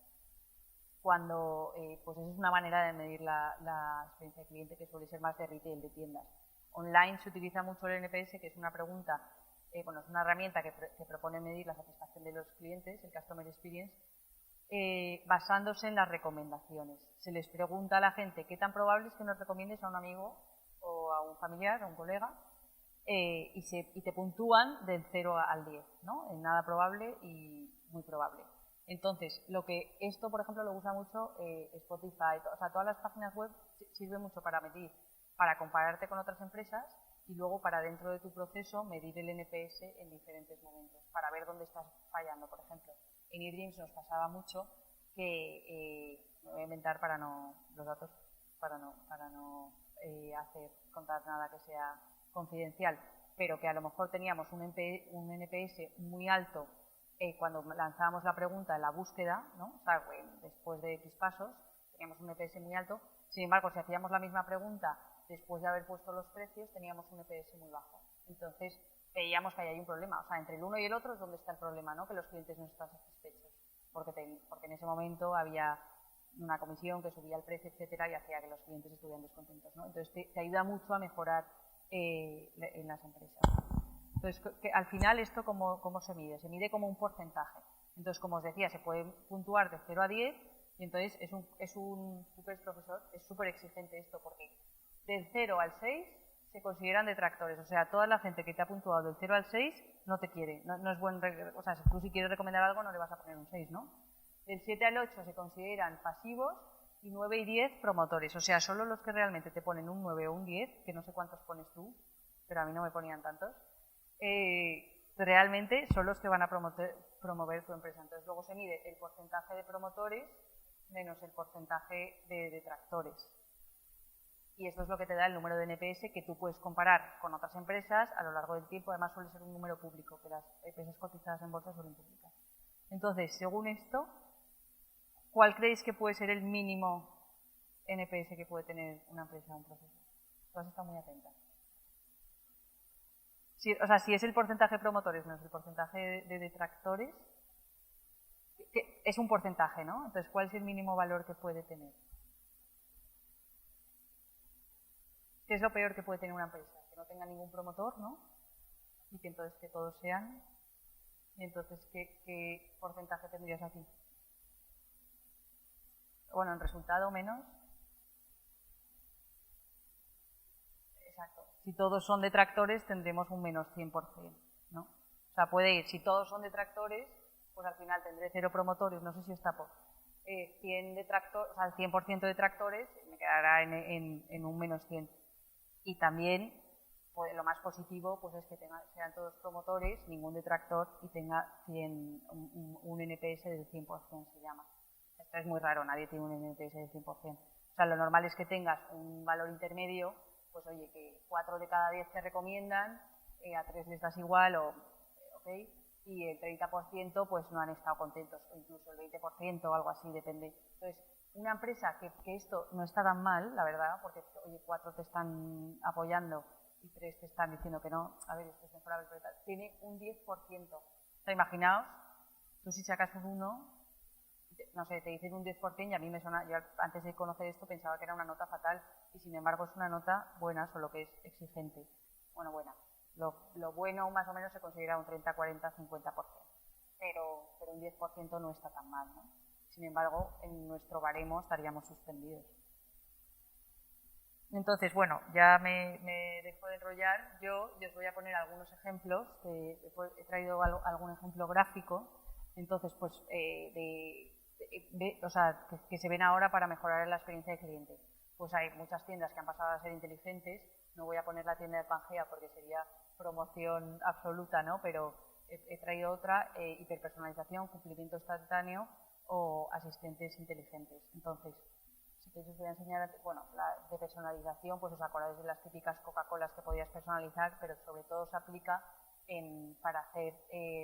Cuando, pues esa es una manera de medir la experiencia de cliente que suele ser más de retail, de tiendas. Online se utiliza mucho el NPS, que es una pregunta, bueno, es una herramienta que propone medir la satisfacción de los clientes, el Customer Experience, basándose en las recomendaciones. Se les pregunta a la gente qué tan probable es que nos recomiendes a un amigo o a un familiar, a un colega, y te puntúan del 0 al 10, ¿no? En nada probable y muy probable. Entonces, esto, por ejemplo, lo usa mucho Spotify, o sea, todas las páginas web sirven mucho para medir, para compararte con otras empresas y luego para dentro de tu proceso medir el NPS en diferentes momentos, para ver dónde estás fallando. Por ejemplo, en eDreams nos pasaba mucho que, me voy a inventar los datos para no contar nada que sea confidencial, pero que a lo mejor teníamos un NPS muy alto cuando lanzábamos la pregunta en la búsqueda, ¿no? O sea, después de X pasos, teníamos un NPS muy alto. Sin embargo, si hacíamos la misma pregunta después de haber puesto los precios, teníamos un NPS muy bajo. Entonces, veíamos que ahí hay un problema. O sea, entre el uno y el otro es donde está el problema, ¿no? Que los clientes no están satisfechos. Porque en ese momento había una comisión que subía el precio, etcétera, y hacía que los clientes estuvieran descontentos, ¿no? Entonces, te ayuda mucho a mejorar en las empresas. Entonces, al final, ¿esto cómo se mide? Se mide como un porcentaje. Entonces, como os decía, se puede puntuar de 0 a 10 y entonces tú que eres profesor, es súper exigente esto porque del 0 al 6 se consideran detractores. O sea, toda la gente que te ha puntuado del 0 al 6 no te quiere. No es buen... O sea, si tú si quieres recomendar algo no le vas a poner un 6, ¿no? Del 7 al 8 se consideran pasivos y 9 y 10 promotores. O sea, solo los que realmente te ponen un 9 o un 10, que no sé cuántos pones tú, pero a mí no me ponían tantos, realmente son los que van a promover tu empresa. Entonces luego se mide el porcentaje de promotores menos el porcentaje de detractores. Y esto es lo que te da el número de NPS que tú puedes comparar con otras empresas a lo largo del tiempo. Además suele ser un número público, que las empresas cotizadas en bolsa suelen publicar. Entonces, según esto, ¿cuál creéis que puede ser el mínimo NPS que puede tener una empresa o un proceso? Tú has estado muy atenta. O sea, si es el porcentaje de promotores menos el porcentaje de detractores, que es un porcentaje, ¿no? Entonces, ¿cuál es el mínimo valor que puede tener? ¿Qué es lo peor que puede tener una empresa? Que no tenga ningún promotor, ¿no? Y que entonces que todos sean. Y entonces, ¿qué porcentaje tendrías aquí? Bueno, en resultado menos. Exacto. Si todos son detractores, tendremos un menos 100%, ¿no? O sea, puede ir, si todos son detractores, pues al final tendré 0 promotores, no sé si está por 100 detractores, o sea, el 100% detractores, me quedará en un menos 100. Y también, pues, lo más positivo pues es que sean todos promotores, ningún detractor y tenga un NPS del 100%, se llama. Esto es muy raro, nadie tiene un NPS del 100%. O sea, lo normal es que tengas un valor intermedio, pues oye, que 4 de cada 10 te recomiendan, a 3 les das igual, ¿ok? Y el 30% pues no han estado contentos, o incluso el 20% o algo así, depende. Entonces, una empresa que esto no está tan mal, la verdad, porque oye, 4 te están apoyando y 3 te están diciendo que no, a ver, esto es mejorable, pero tal, tiene un 10%. O sea, imaginaos, tú si sacas un 1, no sé, te dicen un 10% y a mí me suena, yo antes de conocer esto pensaba que era una nota fatal y sin embargo es una nota buena, solo que es exigente. Bueno, buena. Lo bueno más o menos se considera un 30, 40, 50%, pero un 10% no está tan mal, ¿no? Sin embargo, en nuestro baremo estaríamos suspendidos. Entonces, bueno, ya me dejo de enrollar. Yo os voy a poner algunos ejemplos, que he traído algún ejemplo gráfico, entonces, pues, que se ven ahora para mejorar la experiencia del cliente. Pues hay muchas tiendas que han pasado a ser inteligentes. No voy a poner la tienda de Pangea porque sería promoción absoluta, ¿no? Pero he traído otra, hiperpersonalización, cumplimiento instantáneo o asistentes inteligentes. Entonces, si queréis os voy a enseñar, bueno, la de personalización, pues os acordáis de las típicas Coca-Colas que podías personalizar, pero sobre todo se aplica para hacer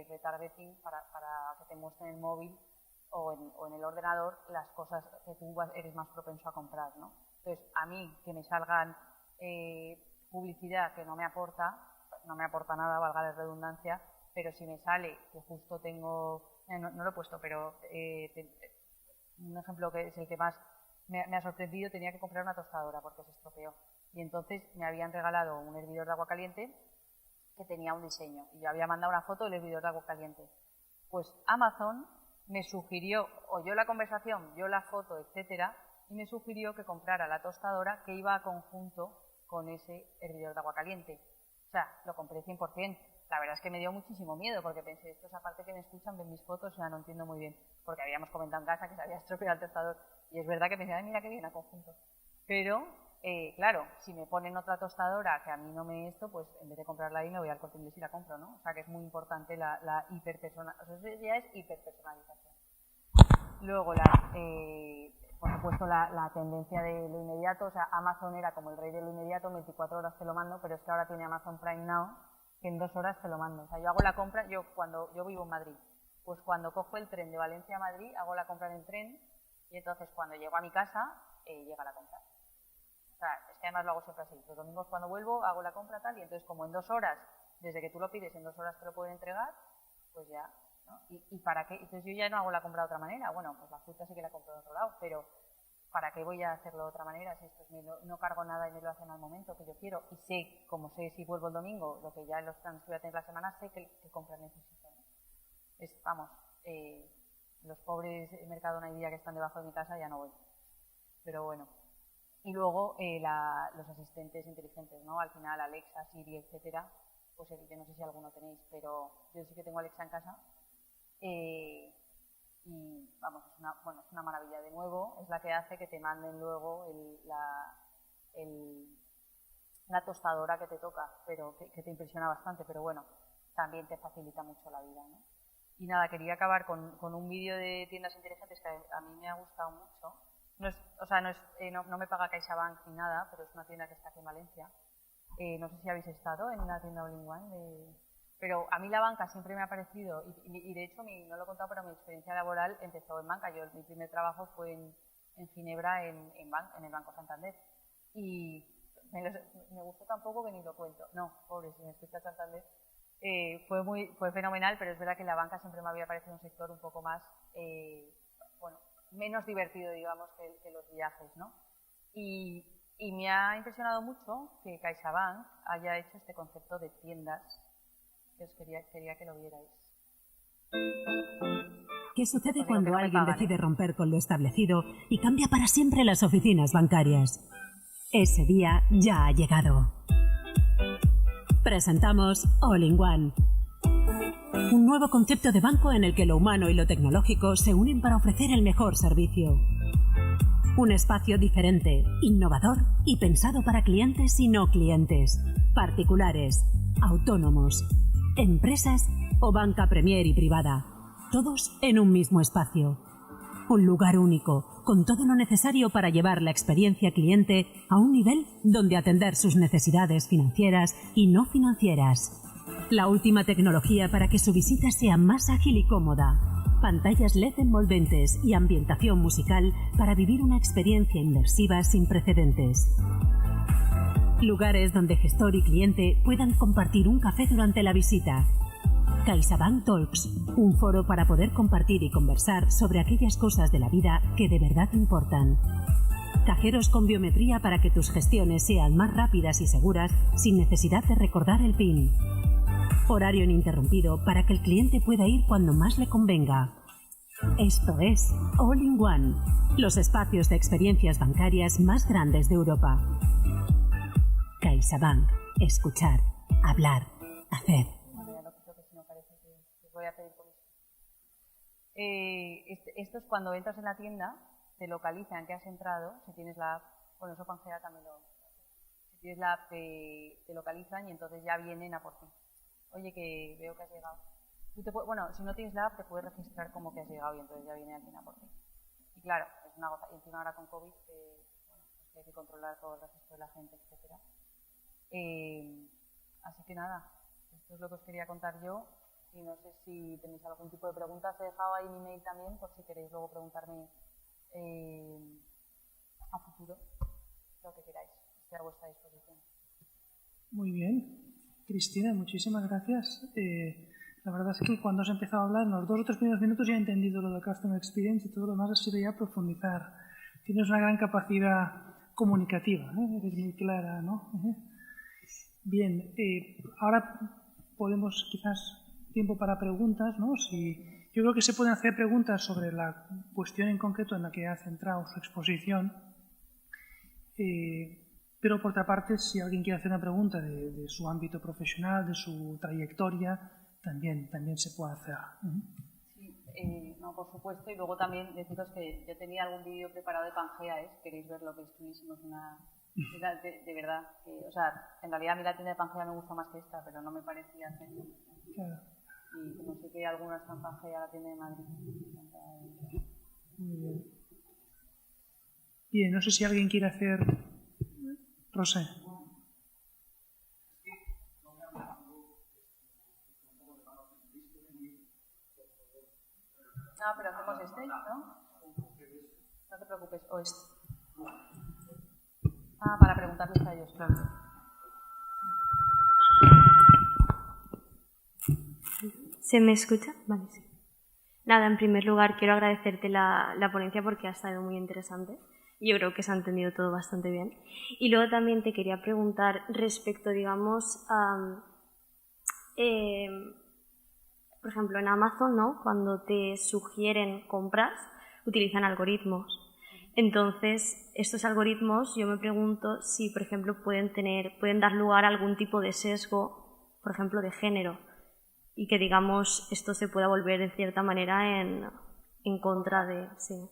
retargeting, para que te muestren en el móvil o en el ordenador las cosas que tú eres más propenso a comprar, ¿no? Entonces, a mí que me salgan publicidad que no me aporta nada, valga la redundancia, pero si me sale que justo tengo, no lo he puesto, pero un ejemplo que es el que más me ha sorprendido, tenía que comprar una tostadora porque se estropeó. Y entonces me habían regalado un hervidor de agua caliente que tenía un diseño. Y yo había mandado una foto del hervidor de agua caliente. Pues Amazon me sugirió, oyó la conversación, vio la foto, etcétera, y me sugirió que comprara la tostadora que iba a conjunto con ese hervidor de agua caliente. O sea, lo compré 100%. La verdad es que me dio muchísimo miedo porque pensé, estos aparte que me escuchan, ven mis fotos, o sea, no entiendo muy bien. Porque habíamos comentado en casa que se había estropeado el tostador. Y es verdad que pensé, ay, mira qué bien a conjunto. Pero, claro, si me ponen otra tostadora que a mí no me pues en vez de comprarla ahí me voy al Corte Inglés y la compro, ¿no? O sea, que es muy importante la hiperpersonalización. O sea, eso ya es hiperpersonalización. Luego, por supuesto, la tendencia de lo inmediato. O sea, Amazon era como el rey de lo inmediato, en 24 horas te lo mando, pero es que ahora tiene Amazon Prime Now, que en 2 horas te lo mando. O sea, yo hago la compra, yo vivo en Madrid, pues cuando cojo el tren de Valencia a Madrid, hago la compra en el tren y entonces cuando llego a mi casa, llega la compra. O sea, es que además lo hago siempre así. Los domingos cuando vuelvo hago la compra tal y entonces como en 2 horas, desde que tú lo pides, en 2 horas te lo pueden entregar, pues ya, ¿no? ¿Y para qué? Entonces yo ya no hago la compra de otra manera. Bueno, pues la fruta sí que la compro de otro lado, pero ¿para qué voy a hacerlo de otra manera? Si esto no cargo nada y me lo hacen al momento que yo quiero y sé, como sé si vuelvo el domingo, lo que ya en los planes que voy a tener la semana, sé que compra necesito, ¿no? Los pobres Mercadona y Día que están debajo de mi casa ya no voy. Pero bueno. Y luego los asistentes inteligentes, ¿no? Al final Alexa, Siri, etcétera, pues yo no sé si alguno tenéis, pero yo sí que tengo Alexa en casa. Y vamos, es una maravilla. De nuevo, es la que hace que te manden luego la tostadora que te toca, pero que te impresiona bastante, pero bueno, también te facilita mucho la vida, ¿no? Y nada, quería acabar con un vídeo de tiendas inteligentes que a mí me ha gustado mucho. No me paga CaixaBank ni nada, pero es una tienda que está aquí en Valencia. No sé si habéis estado en una tienda all-in-one, pero a mí la banca siempre me ha parecido, y de hecho, no lo he contado, pero mi experiencia laboral empezó en banca. Mi primer trabajo fue en Ginebra, en el Banco Santander. Y me gustó tan poco que ni lo cuento. No, pobre, si me escucha Santander. Fue fenomenal, pero es verdad que la banca siempre me había parecido un sector un poco más, menos divertido, digamos, que los viajes, ¿no? Y me ha impresionado mucho que CaixaBank haya hecho este concepto de tiendas, que os quería que lo vierais. ¿Qué sucede cuando alguien decide romper con lo establecido y cambia para siempre las oficinas bancarias? Ese día ya ha llegado. Presentamos All-in-One, un nuevo concepto de banco en el que lo humano y lo tecnológico se unen para ofrecer el mejor servicio. Un espacio diferente, innovador y pensado para clientes y no clientes, particulares, autónomos, empresas o banca premier y privada, todos en un mismo espacio. Un lugar único, con todo lo necesario para llevar la experiencia cliente a un nivel donde atender sus necesidades financieras y no financieras. La última tecnología para que su visita sea más ágil y cómoda. Pantallas LED envolventes y ambientación musical para vivir una experiencia inmersiva sin precedentes. Lugares donde gestor y cliente puedan compartir un café durante la visita. CaixaBank Talks, un foro para poder compartir y conversar sobre aquellas cosas de la vida que de verdad importan. Cajeros con biometría para que tus gestiones sean más rápidas y seguras sin necesidad de recordar el PIN. Horario ininterrumpido para que el cliente pueda ir cuando más le convenga. Esto es All in One, los espacios de experiencias bancarias más grandes de Europa. CaixaBank. Escuchar, hablar, hacer. Bueno, ya lo creo que si no parece que voy a pedir por eso. Esto es cuando entras en la tienda, te localizan que has entrado, si tienes la app, bueno, eso Pangea también lo... Si tienes la app te localizan y entonces ya vienen a por ti. Oye, que veo que has llegado. Bueno, si no tienes la app te puedes registrar como que has llegado y entonces ya viene alguien a por ti. Y claro, es una gota. Y encima ahora con COVID, hay que controlar todo el registro de la gente, etcétera. Así que nada, esto es lo que os quería contar yo. Y no sé si tenéis algún tipo de preguntas. He dejado ahí mi mail también por si queréis luego preguntarme a futuro lo que queráis. Estoy a vuestra disposición. Muy bien. Cristina, muchísimas gracias. La verdad es que cuando has empezado a hablar, en los 2 o 3 primeros minutos ya he entendido lo de Customer Experience y todo lo demás ha sido ya profundizar. Tienes una gran capacidad comunicativa, eres muy clara, ¿no? Bien, ahora podemos quizás tiempo para preguntas, ¿no? Yo creo que se pueden hacer preguntas sobre la cuestión en concreto en la que ha centrado su exposición, pero por otra parte, si alguien quiere hacer una pregunta de su ámbito profesional, de su trayectoria, también se puede hacer. Sí, no, por supuesto, y luego también deciros que yo tenía algún vídeo preparado de Pangea, si queréis ver lo que hicimos de verdad, o sea, en realidad a mí la tienda de Pangea me gusta más que esta, pero no me parecía hacerlo. Claro. Y como sé que algunas están Pangea, la tienda de Madrid. Muy bien. Bien, no sé si alguien quiere hacer... Rosé. No, pero hacemos este, ¿no? No te preocupes, o este. Para preguntarles a ellos, claro. ¿Se me escucha? Vale, sí. Nada, en primer lugar quiero agradecerte la ponencia porque ha estado muy interesante. Yo creo que se ha entendido todo bastante bien. Y luego también te quería preguntar respecto, digamos, a... por ejemplo, en Amazon, ¿no? Cuando te sugieren compras, utilizan algoritmos. Entonces, estos algoritmos, yo me pregunto si, por ejemplo, pueden dar lugar a algún tipo de sesgo, por ejemplo, de género, y que, digamos, esto se pueda volver, en cierta manera, en contra de... Sí.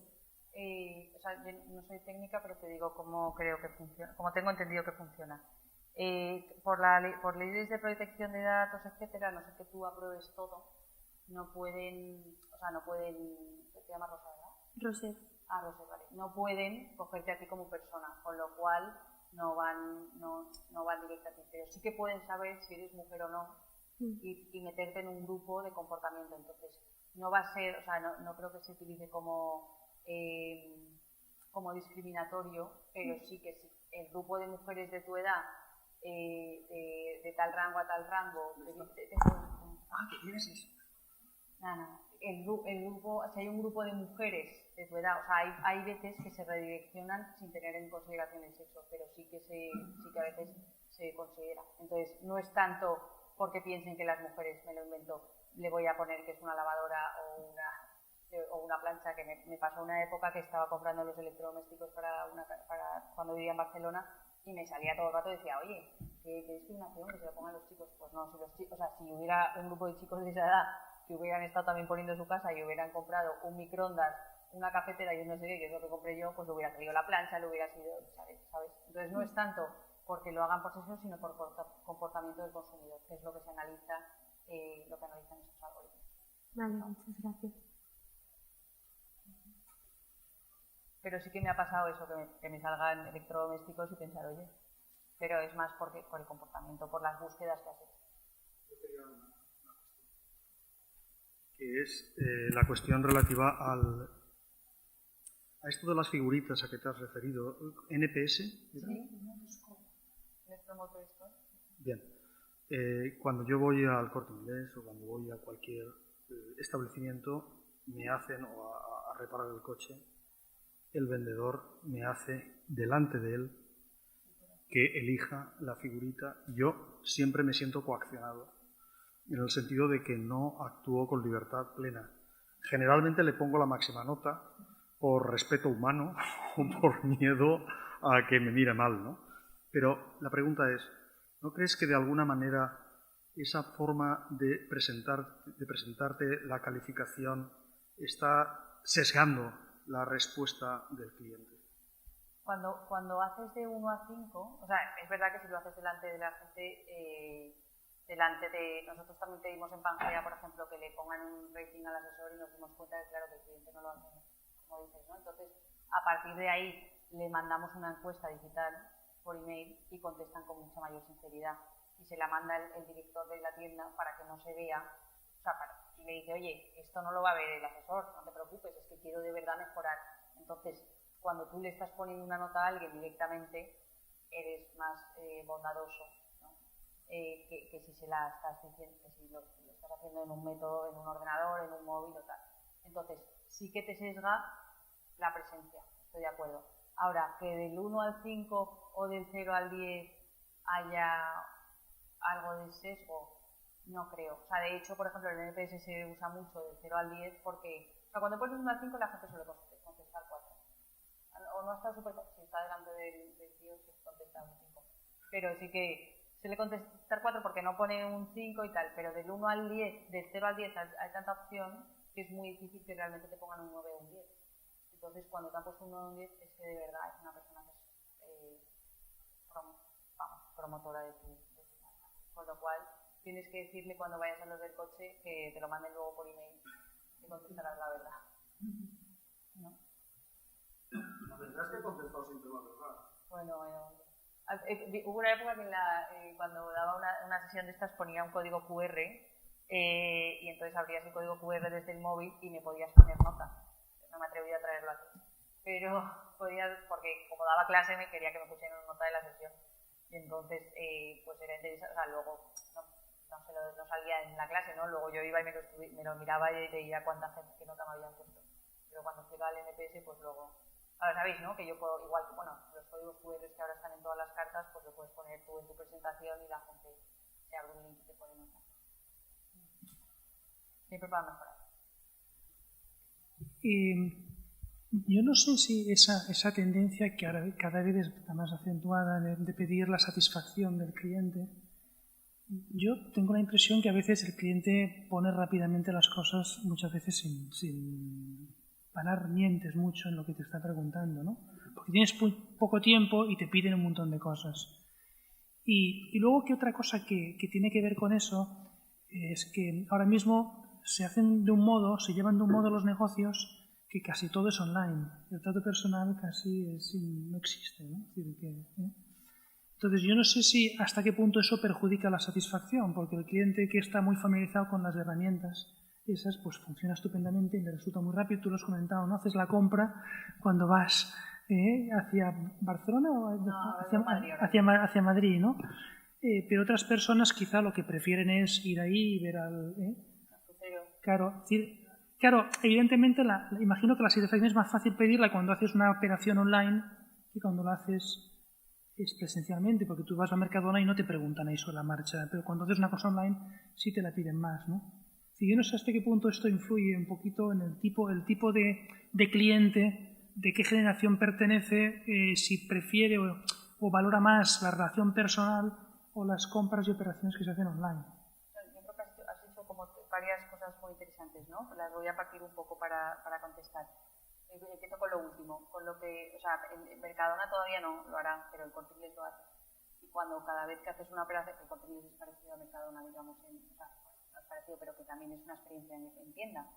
O sea, yo no soy técnica, pero te digo cómo creo que funciona, cómo tengo entendido que funciona. Por leyes de protección de datos, etcétera, no sé que tú apruebes todo, no pueden, ¿te llamas Rosa, verdad? Rosé. Rosé, vale. No pueden cogerte a ti como persona, con lo cual no van directo a ti, pero sí que pueden saber si eres mujer o no y meterte en un grupo de comportamiento. Entonces, no va a ser, o sea, no creo que se utilice como discriminatorio, pero sí que si el grupo de mujeres de tu edad, de tal rango a tal rango, ¿qué tienes eso? El grupo, si hay un grupo de mujeres de tu edad, o sea, hay veces que se redireccionan sin tener en consideración el sexo, pero sí que a veces se considera. Entonces, no es tanto porque piensen que las mujeres, me lo invento, le voy a poner que es una lavadora o una plancha, que me pasó una época que estaba comprando los electrodomésticos para cuando vivía en Barcelona y me salía todo el rato y decía, oye, ¿qué discriminación que se lo pongan los chicos? Pues no, si hubiera un grupo de chicos de esa edad que hubieran estado también poniendo en su casa y hubieran comprado un microondas, una cafetera y un no sé qué, que es lo que compré yo, pues le hubiera salido la plancha, le hubiera sido, ¿sabes? Entonces no es tanto porque lo hagan por sexo, sino por comportamiento del consumidor, que es lo que se analiza, lo que analizan estos algoritmos. Vale, muchas gracias. Pero sí que me ha pasado eso, que me salgan electrodomésticos y pensar, oye, pero es más por el comportamiento, por las búsquedas que has hecho. Yo quería una cuestión, que es la cuestión relativa a esto de las figuritas a que te has referido. ¿NPS? ¿Era? Sí, Bien. Cuando yo voy al Corte Inglés o cuando voy a cualquier establecimiento, me hacen o a reparar el coche, el vendedor me hace delante de él que elija la figurita. Yo siempre me siento coaccionado, en el sentido de que no actúo con libertad plena, Generalmente le pongo la máxima nota por respeto humano o por miedo a que me mire mal, ¿no? Pero la pregunta es, ¿no crees que de alguna manera esa forma de presentarte la calificación está sesgando la respuesta del cliente? Cuando haces de 1 a 5, o sea, es verdad que si lo haces delante de la gente, nosotros también pedimos en Pangea, por ejemplo, que le pongan un rating al asesor y nos dimos cuenta de, claro, que el cliente no lo hace, como dices, ¿no? Entonces, a partir de ahí le mandamos una encuesta digital por email y contestan con mucha mayor sinceridad. Y se la manda el director de la tienda para que no se vea, o sea, y le dice, oye, esto no lo va a ver el asesor, no te preocupes, es que quiero de verdad mejorar. Entonces, cuando tú le estás poniendo una nota a alguien directamente, eres más bondadoso, ¿no? Que si se la estás diciendo, que si lo estás haciendo en un método, en un ordenador, en un móvil o tal. Entonces, sí que te sesga la presencia, estoy de acuerdo. Ahora, que del 1 al 5 o del 0 al 10 haya algo de sesgo, no creo. O sea, de hecho, por ejemplo, el NPS se usa mucho del 0 al 10 porque, o sea, cuando pones 1 al 5 la gente suele contestar 4. O no está súper, si está delante del tío, se contesta un 5. Pero sí que suele contestar 4 porque no pone un 5 y tal, pero del 1 al 10, del 0 al 10 hay tanta opción que es muy difícil que realmente te pongan un 9 o un 10. Entonces, cuando te han puesto un 9 o un 10, es que de verdad es una persona que es promotora de tu marca. Con lo cual, tienes que decirle cuando vayas a los del coche que te lo manden luego por email y contestarás la verdad. ¿No? La verdad es que he contestado siempre la verdad. Bueno. Hubo una época que cuando daba una sesión de estas ponía un código QR y entonces abrías el código QR desde el móvil y me podías poner nota. No me atreví a traerlo aquí. Pero podías, porque como daba clase me quería que me pusieran nota de la sesión. Y entonces, pues era interesante, o sea, luego no salía en la clase, ¿no? Luego yo iba y me lo miraba y veía cuánta gente, qué nota me habían puesto. Pero cuando llega el NPS, pues luego... Ahora sabéis, ¿no? Que yo puedo, igual que, bueno, los códigos QR que ahora están en todas las cartas, pues lo puedes poner tú en tu presentación y la gente se abre un link y te pone nota. Siempre para mejorar. Yo no sé si esa tendencia que ahora cada vez está más acentuada de pedir la satisfacción del cliente, yo tengo la impresión que a veces el cliente pone rápidamente las cosas, muchas veces sin parar mientes mucho en lo que te está preguntando, ¿no? Porque tienes poco tiempo y te piden un montón de cosas. Y luego que otra cosa que tiene que ver con eso es que ahora mismo se llevan de un modo los negocios que casi todo es online. El trato personal casi no existe, ¿no? Es decir, Entonces yo no sé si hasta qué punto eso perjudica la satisfacción, porque el cliente que está muy familiarizado con las herramientas esas, pues funciona estupendamente y le resulta muy rápido. Tú lo has comentado, ¿no? Haces la compra cuando vas hacia Barcelona o hacia Madrid, ¿no? Pero otras personas quizá lo que prefieren es ir ahí y ver al... Claro, evidentemente imagino que la satisfacción es más fácil pedirla cuando haces una operación online que cuando la haces presencialmente, porque tú vas al Mercadona y no te preguntan ahí sobre la marcha, pero cuando haces una cosa online sí te la piden más, ¿no? Si yo no sé hasta qué punto esto influye un poquito en el tipo de cliente, de qué generación pertenece, si prefiere o valora más la relación personal o las compras y operaciones que se hacen online. Yo creo que has hecho como varias cosas muy interesantes, ¿no? Las voy a partir un poco para contestar. Empiezo con lo último, con lo que, o sea, en Mercadona todavía no lo hará, pero el Corte Inglés lo hace. Y cuando cada vez que haces una operación, el Corte Inglés es parecido a Mercadona, digamos, parecido, pero que también es una experiencia en tienda.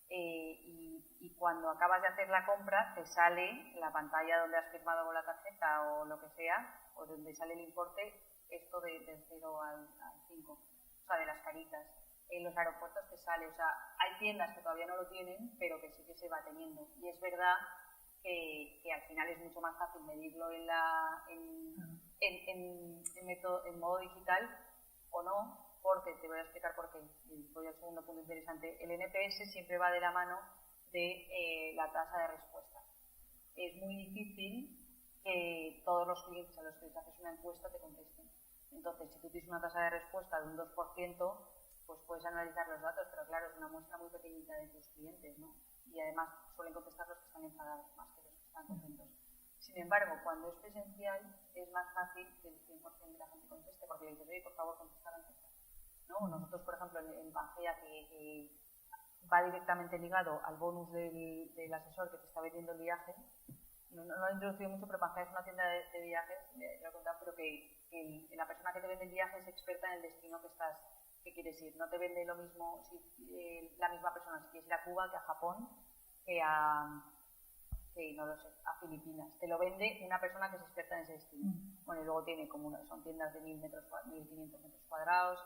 Y cuando acabas de hacer la compra, te sale la pantalla donde has firmado con la tarjeta o lo que sea, o donde sale el importe, esto del 0 al 5, o sea, de las caritas. En los aeropuertos te sale, o sea, hay tiendas que todavía no lo tienen, pero que sí que se va teniendo. Y es verdad que al final es mucho más fácil medirlo en modo digital o no, porque te voy a explicar por qué. Y voy al segundo punto interesante. El NPS siempre va de la mano de la tasa de respuesta. Es muy difícil que todos los clientes a los que les haces una encuesta te contesten. Entonces, si tú tienes una tasa de respuesta de un 2%, pues puedes analizar los datos, pero claro, es una muestra muy pequeñita de tus clientes, ¿no? Y además suelen contestar los que están enfadados más que los que están contentos. Sin embargo, cuando es presencial es más fácil que el 100% de la gente conteste, porque le dices, oye, por favor, contesta antes, ¿no? Nosotros, por ejemplo, en Pangea, que va directamente ligado al bonus del asesor que te está vendiendo el viaje, no lo he introducido mucho, pero Pangea es una tienda de viajes, lo he contado, pero que la persona que te vende el viaje es experta en el destino que quieres ir. No te vende lo mismo la misma persona si quieres ir a Cuba que a Japón que no lo sé, a Filipinas. Te lo vende una persona que es experta en ese destino. Bueno, y luego tiene son tiendas de 1.500 metros cuadrados,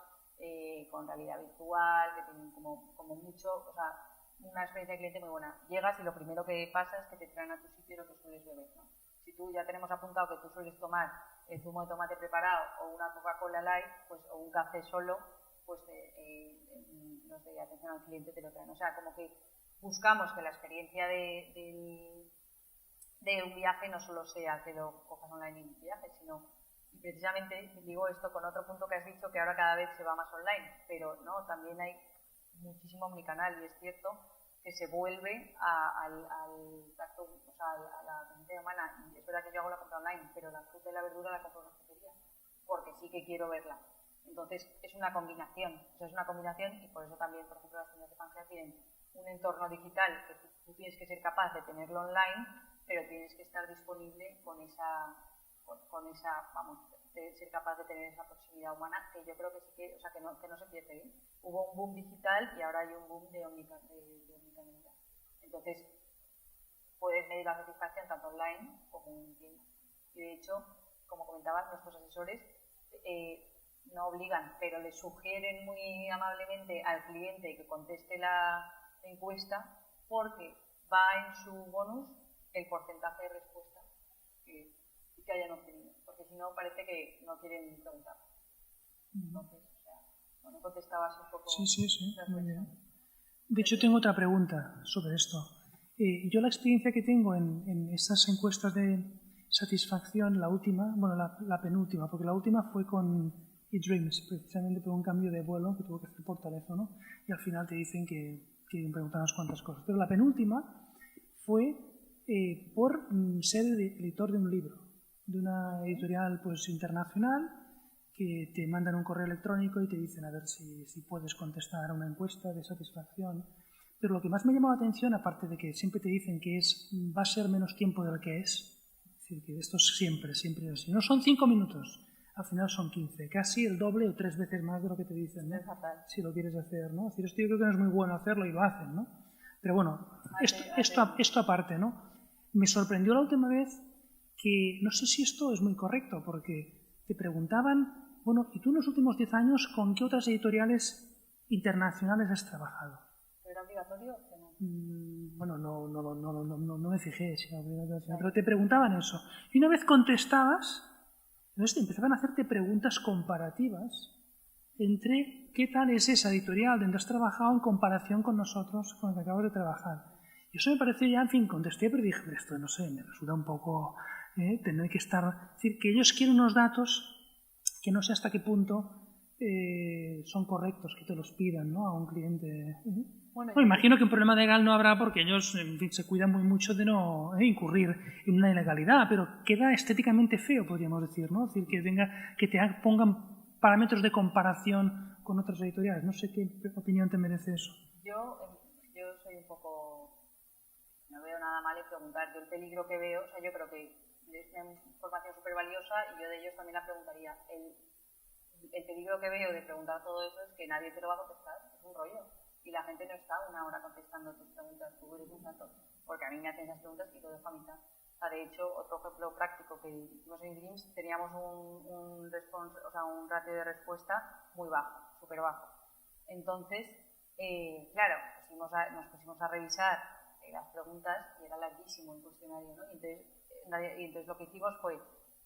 con realidad virtual, que tienen como mucho, o sea, una experiencia de cliente muy buena. Llegas y lo primero que pasa es que te traen a tu sitio lo que sueles beber, ¿no? Si tú ya tenemos apuntado que tú sueles tomar el zumo de tomate preparado o una Coca-Cola Light, pues, o un café solo, pues no sé, atención al cliente te lo traen. O sea, como que buscamos que la experiencia de un viaje no solo sea que lo cojas online en un viaje, sino, y precisamente digo esto con otro punto que has dicho, que ahora cada vez se va más online, pero no, también hay muchísimo omnicanal, y es cierto que se vuelve al tacto, o sea, a la presencia humana. Y es verdad que yo hago la compra online, pero la fruta y la verdura la compro en una frutería, porque sí que quiero verla. Entonces es una combinación, y por eso también, por ejemplo, las tiendas de Pangea tienen un entorno digital que tú tienes que ser capaz de tenerlo online, pero tienes que estar disponible con esa, vamos, de ser capaz de tener esa proximidad humana, que yo creo que sí que, o sea, que no se pierde, ¿eh? Hubo un boom digital y ahora hay un boom de omnicanalidad. Entonces, puedes medir la satisfacción tanto online como en tienda. Y de hecho, como comentabas, nuestros asesores no obligan, pero le sugieren muy amablemente al cliente que conteste la encuesta, porque va en su bonus el porcentaje de respuesta que hayan obtenido, porque si no parece que no quieren preguntar. Entonces, o sea, bueno, contestabas un poco. Sí, muy bien. De hecho, tengo otra pregunta sobre esto. Yo la experiencia que tengo en estas encuestas de satisfacción, la última, bueno, la penúltima, porque la última fue con eDreams, precisamente por un cambio de vuelo que tuvo que hacer por teléfono, y al final te dicen que preguntan unas cuantas cosas. Pero la penúltima fue por ser editor de un libro, de una editorial pues internacional, que te mandan un correo electrónico y te dicen a ver si puedes contestar a una encuesta de satisfacción. Pero lo que más me llamó la atención, aparte de que siempre te dicen que va a ser menos tiempo del que es decir, que esto siempre es así. No son 5 minutos, al final son 15, casi el doble o 3 veces más de lo que te dicen, ¿no? Si lo quieres hacer, ¿no? Es decir, esto yo creo que no es muy bueno hacerlo y lo hacen, ¿no? Pero bueno, esto aparte, ¿no? Me sorprendió la última vez que, no sé si esto es muy correcto, porque te preguntaban, bueno, ¿y tú en los últimos 10 años con qué otras editoriales internacionales has trabajado? ¿Era obligatorio o no? Bueno, no me fijé si era obligatorio, pero te preguntaban eso. Y una vez contestabas, entonces empezaban a hacerte preguntas comparativas entre qué tal es esa editorial donde has trabajado en comparación con nosotros, con el que acabas de trabajar. Y eso me pareció ya, en fin, contesté, pero dije, esto no sé, me resulta un poco tener que estar... Es decir, que ellos quieren unos datos que no sé hasta qué punto son correctos, que te los pidan, ¿no? A un cliente. Bueno, imagino que un problema legal no habrá porque ellos, en fin, se cuidan muy mucho de no incurrir en una ilegalidad, pero queda estéticamente feo, podríamos decir, ¿no? Es decir, que te pongan parámetros de comparación con otras editoriales. No sé qué opinión te merece eso. Yo soy un poco... No veo nada mal en preguntar. Yo el peligro que veo, o sea, yo creo que es una información súper valiosa y yo de ellos también la preguntaría. El peligro que veo de preguntar todo eso es que nadie te lo va a contestar. Es un rollo. Y la gente no está una hora contestando tus preguntas. Tú eres un santo. Porque a mí me hacen esas preguntas y lo dejo a mitad. O sea, de hecho, otro ejemplo práctico que hicimos en eDreams, teníamos un ratio de respuesta muy bajo, súper bajo. Entonces, claro, nos pusimos a revisar las preguntas y era larguísimo el cuestionario, ¿no? Y entonces lo que hicimos fue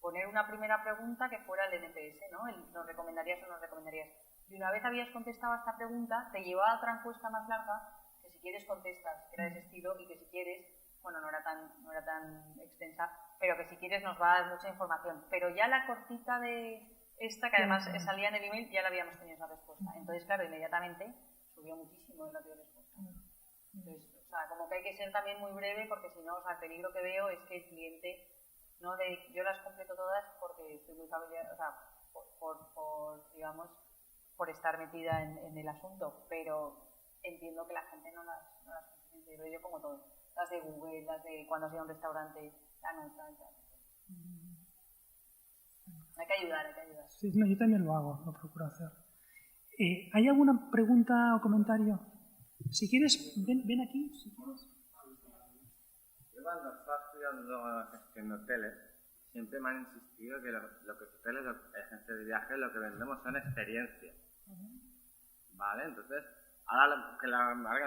poner una primera pregunta que fuera el NPS, ¿no? ¿Nos recomendarías o no nos recomendarías? Y una vez habías contestado a esta pregunta, te llevaba a otra encuesta más larga, que si quieres contestas, que era de ese estilo, y que si quieres, bueno, no era tan extensa, pero que si quieres nos va a dar mucha información. Pero ya la cortita de esta, que además salía en el email, ya la habíamos tenido esa respuesta. Entonces, claro, inmediatamente subió muchísimo el ratio de respuesta. Entonces, o sea, como que hay que ser también muy breve, porque si no, o sea, el peligro que veo es que el cliente, no yo las completo todas porque estoy muy familiar, o sea, digamos, por estar metida en el asunto, pero entiendo que la gente no las complete, pero yo como todo, las de Google, las de cuando has ido a un restaurante, la nota, hay que ayudar. Sí, no, yo también lo hago, lo procuro hacer. ¿Hay alguna pregunta o comentario? Si quieres, ven aquí, si quieres. Yo cuando estaba estudiando gestión de hoteles, siempre me han insistido que lo que hoteles, agencias de viajes, lo que vendemos son experiencias. ¿Vale? Entonces, ahora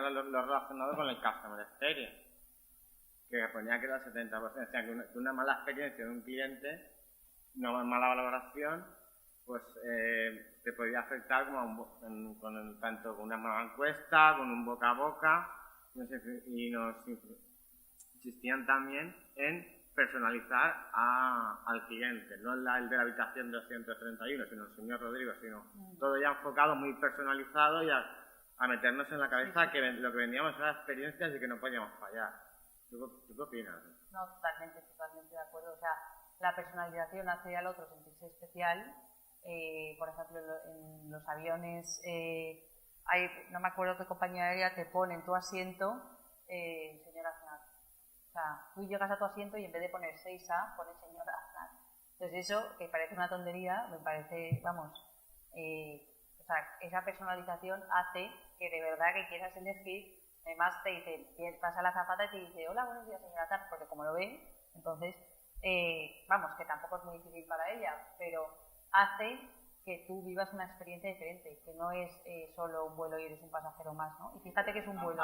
lo relacionado con el customer experience, que ponía que era el 70%, o sea, que una mala experiencia de un cliente, una mala valoración, pues te podía afectar tanto con una mala encuesta, con un boca a boca, y nos insistían también en personalizar al cliente, no el de la habitación 231, sino el señor Rodrigo, sino todo ya enfocado, muy personalizado y a meternos en la cabeza que lo que vendíamos eran experiencias y que no podíamos fallar. ¿Tú qué opinas? No, totalmente de acuerdo. O sea, la personalización hace al otro sentirse especial. Por ejemplo, en los aviones, no me acuerdo qué compañía aérea te pone en tu asiento señora Aznar. O sea, tú llegas a tu asiento y en vez de poner 6A, pones señora Aznar. Entonces eso, que parece una tontería, me parece, vamos, o sea, esa personalización hace que de verdad que quieras elegir. Además te dice, pasa la azafata y te dice, hola, buenos días señora Aznar, porque como lo ve, entonces, vamos, que tampoco es muy difícil para ella, pero hace que tú vivas una experiencia diferente, que no es solo un vuelo y eres un pasajero más, ¿no? Y fíjate que es un vuelo.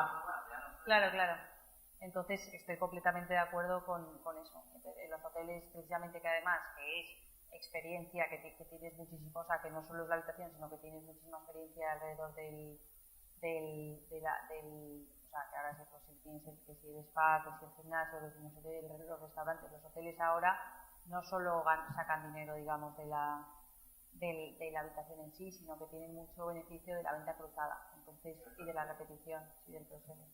Claro. Entonces, estoy completamente de acuerdo con eso. En los hoteles, precisamente, que además, que es experiencia, que tienes muchísimo, o sea, que no solo es la habitación, sino que tienes muchísima experiencia alrededor del o sea, que ahora se tienes que si el spa, que si el gimnasio, que si no sé qué, los restaurantes, los hoteles ahora no solo sacan dinero, digamos, de la habitación en sí, sino que tienen mucho beneficio de la venta cruzada, entonces, y de la repetición y del proceso.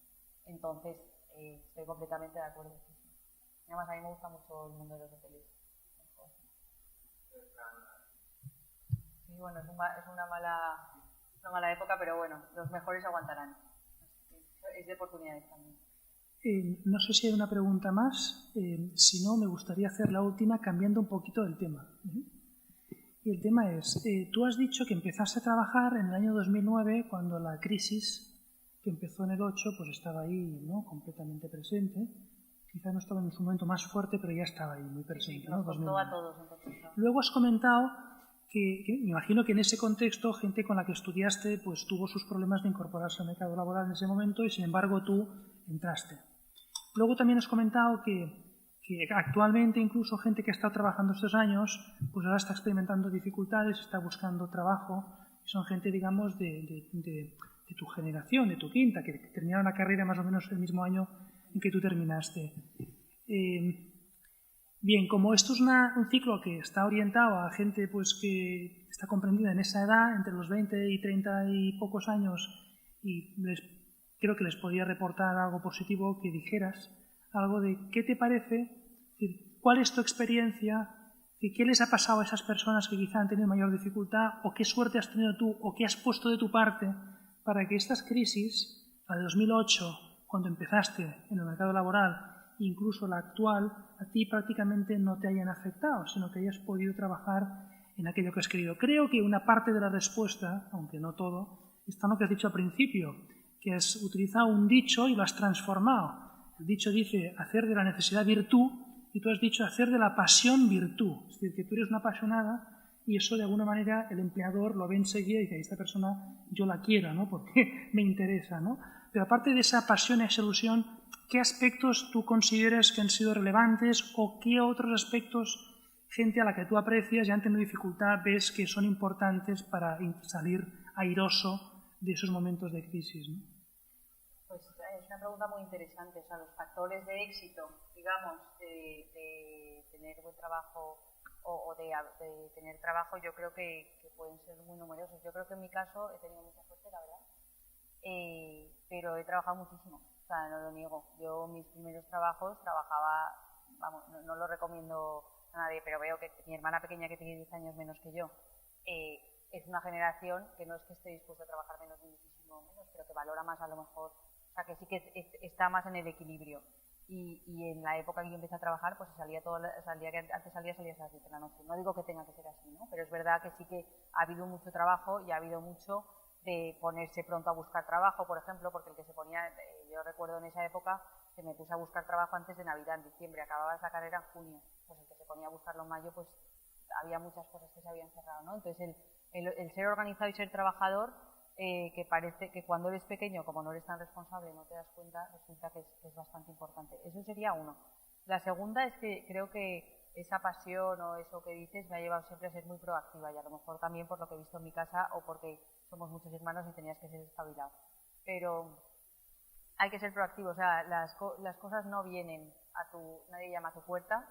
Entonces, estoy completamente de acuerdo. Además, a mí me gusta mucho el mundo de los hoteles. Sí, bueno, es una mala época, pero bueno, los mejores aguantarán. Es de oportunidades también. No sé si hay una pregunta más. Si no, me gustaría hacer la última cambiando un poquito del tema. Y el tema es, tú has dicho que empezaste a trabajar en el año 2009 cuando la crisis que empezó en el 8 pues estaba ahí, ¿no?, completamente presente. Quizás no estaba en su momento más fuerte, pero ya estaba ahí muy presente. Sí, nos costó a todos, entonces, ¿no? Luego has comentado que me imagino que en ese contexto gente con la que estudiaste pues tuvo sus problemas de incorporarse al mercado laboral en ese momento y sin embargo tú entraste. Luego también has comentado que actualmente incluso gente que ha estado trabajando estos años pues ahora está experimentando dificultades, está buscando trabajo, y son gente, digamos, de tu generación, de tu quinta, que terminaron la carrera más o menos el mismo año en que tú terminaste. Bien, como esto es un ciclo que está orientado a gente pues que está comprendida en esa edad, entre los 20 y 30 y pocos años, y creo que les podría reportar algo positivo, que dijeras algo de qué te parece, cuál es tu experiencia, qué les ha pasado a esas personas que quizá han tenido mayor dificultad, o qué suerte has tenido tú, o qué has puesto de tu parte para que estas crisis, la de 2008, cuando empezaste en el mercado laboral, incluso la actual, a ti prácticamente no te hayan afectado, sino que hayas podido trabajar en aquello que has querido. Creo que una parte de la respuesta, aunque no todo, está en lo que has dicho al principio, que has utilizado un dicho y lo has transformado. El dicho dice hacer de la necesidad virtud y tú has dicho hacer de la pasión virtud. Es decir, que tú eres una apasionada y eso de alguna manera el empleador lo ve enseguida y dice, esta persona yo la quiero, ¿no?, porque me interesa, ¿no? Pero aparte de esa pasión y esa ilusión, ¿qué aspectos tú consideras que han sido relevantes o qué otros aspectos, gente a la que tú aprecias y han tenido dificultad, ves que son importantes para salir airoso de esos momentos de crisis, ¿no? Pues es una pregunta muy interesante. O sea, los factores de éxito, digamos, de tener buen trabajo o de tener trabajo, yo creo que pueden ser muy numerosos. Yo creo que en mi caso he tenido mucha suerte, la verdad, pero he trabajado muchísimo, o sea, no lo niego. Yo mis primeros trabajos trabajaba, vamos, no lo recomiendo a nadie, pero veo que mi hermana pequeña, que tiene 10 años menos que yo, es una generación que no es que esté dispuesta a trabajar menos ni muchísimo menos, pero que valora más a lo mejor, o sea, que sí que está más en el equilibrio. Y en la época en que yo empecé a trabajar, pues salía antes salías a las 10 de la noche. No digo que tenga que ser así, ¿no? Pero es verdad que sí que ha habido mucho trabajo y ha habido mucho de ponerse pronto a buscar trabajo, por ejemplo, porque el que se ponía, yo recuerdo en esa época que me puse a buscar trabajo antes de Navidad, en diciembre, acababa la carrera en junio, pues el que se ponía a buscarlo en mayo, pues había muchas cosas que se habían cerrado, ¿no? Entonces el ser organizado y ser trabajador, que parece que cuando eres pequeño, como no eres tan responsable, no te das cuenta, resulta que es bastante importante. Eso sería uno. La segunda es que creo que esa pasión o eso que dices me ha llevado siempre a ser muy proactiva, y a lo mejor también por lo que he visto en mi casa o porque somos muchos hermanos y tenías que ser espabilado. Pero hay que ser proactivo, o sea, las cosas no vienen nadie llama a tu puerta.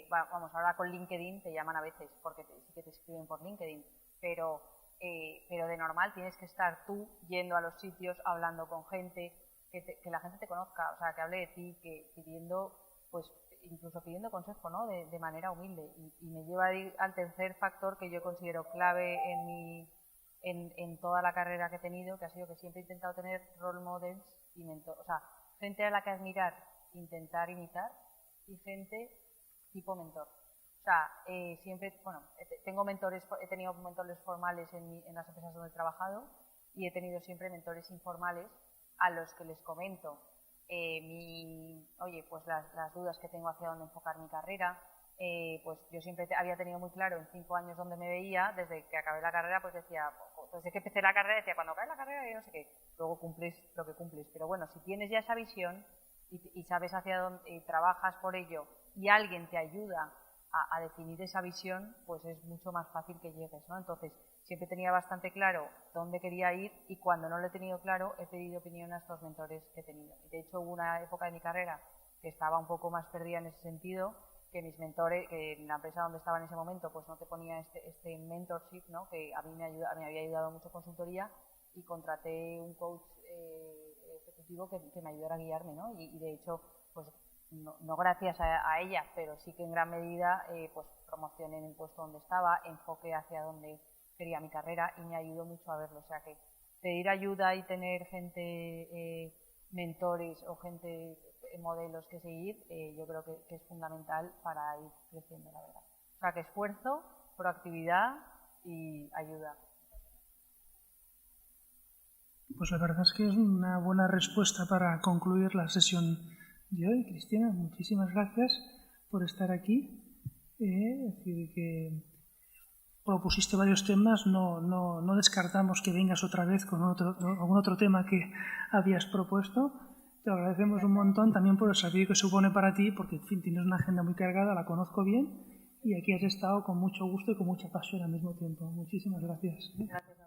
Vamos, ahora con LinkedIn te llaman a veces, porque sí que te escriben por LinkedIn, pero de normal tienes que estar tú yendo a los sitios, hablando con gente, que la gente te conozca, o sea, que hable de ti, que pidiendo, pues incluso pidiendo consejo, ¿no? De manera humilde. Y me lleva al tercer factor que yo considero clave en toda la carrera que he tenido, que ha sido que siempre he intentado tener role models y mentores, o sea, gente a la que admirar, intentar imitar, y gente tipo mentor. O sea, siempre, bueno, he tenido mentores formales en las empresas donde he trabajado, y he tenido siempre mentores informales a los que les comento oye, pues las dudas que tengo hacia dónde enfocar mi carrera. Pues yo siempre había tenido muy claro en 5 años dónde me veía. Desde que acabé la carrera, pues decía, desde que empecé la carrera decía, cuando acabe la carrera yo no sé qué, luego cumples lo que cumples. Pero bueno, si tienes ya esa visión y sabes hacia dónde, y trabajas por ello, y alguien te ayuda a definir esa visión, pues es mucho más fácil que llegues, ¿no? Entonces, siempre tenía bastante claro dónde quería ir, y cuando no lo he tenido claro, he pedido opinión a estos mentores que he tenido. De hecho, hubo una época de mi carrera que estaba un poco más perdida en ese sentido, que mis mentores, que en la empresa donde estaba en ese momento, pues no te ponía este mentorship, ¿no? Que a mí me había ayudado mucho consultoría, y contraté un coach ejecutivo que me ayudara a guiarme, ¿no? Y de hecho, pues no gracias a ella, pero sí que en gran medida pues promocioné en el puesto donde estaba, enfoqué hacia donde quería mi carrera, y me ayudó mucho a verlo. O sea que pedir ayuda y tener gente, mentores o gente, modelos que seguir, yo creo que es fundamental para ir creciendo, la verdad. O sea que esfuerzo, proactividad y ayuda. Pues la verdad es que es una buena respuesta para concluir la sesión de hoy. Cristina, muchísimas gracias por estar aquí. Es decir, que propusiste varios temas, no descartamos que vengas otra vez con algún otro tema que habías propuesto. Te lo agradecemos un montón también por el servicio que supone para ti, porque en fin, tienes una agenda muy cargada, la conozco bien, y aquí has estado con mucho gusto y con mucha pasión al mismo tiempo. Muchísimas gracias. Gracias.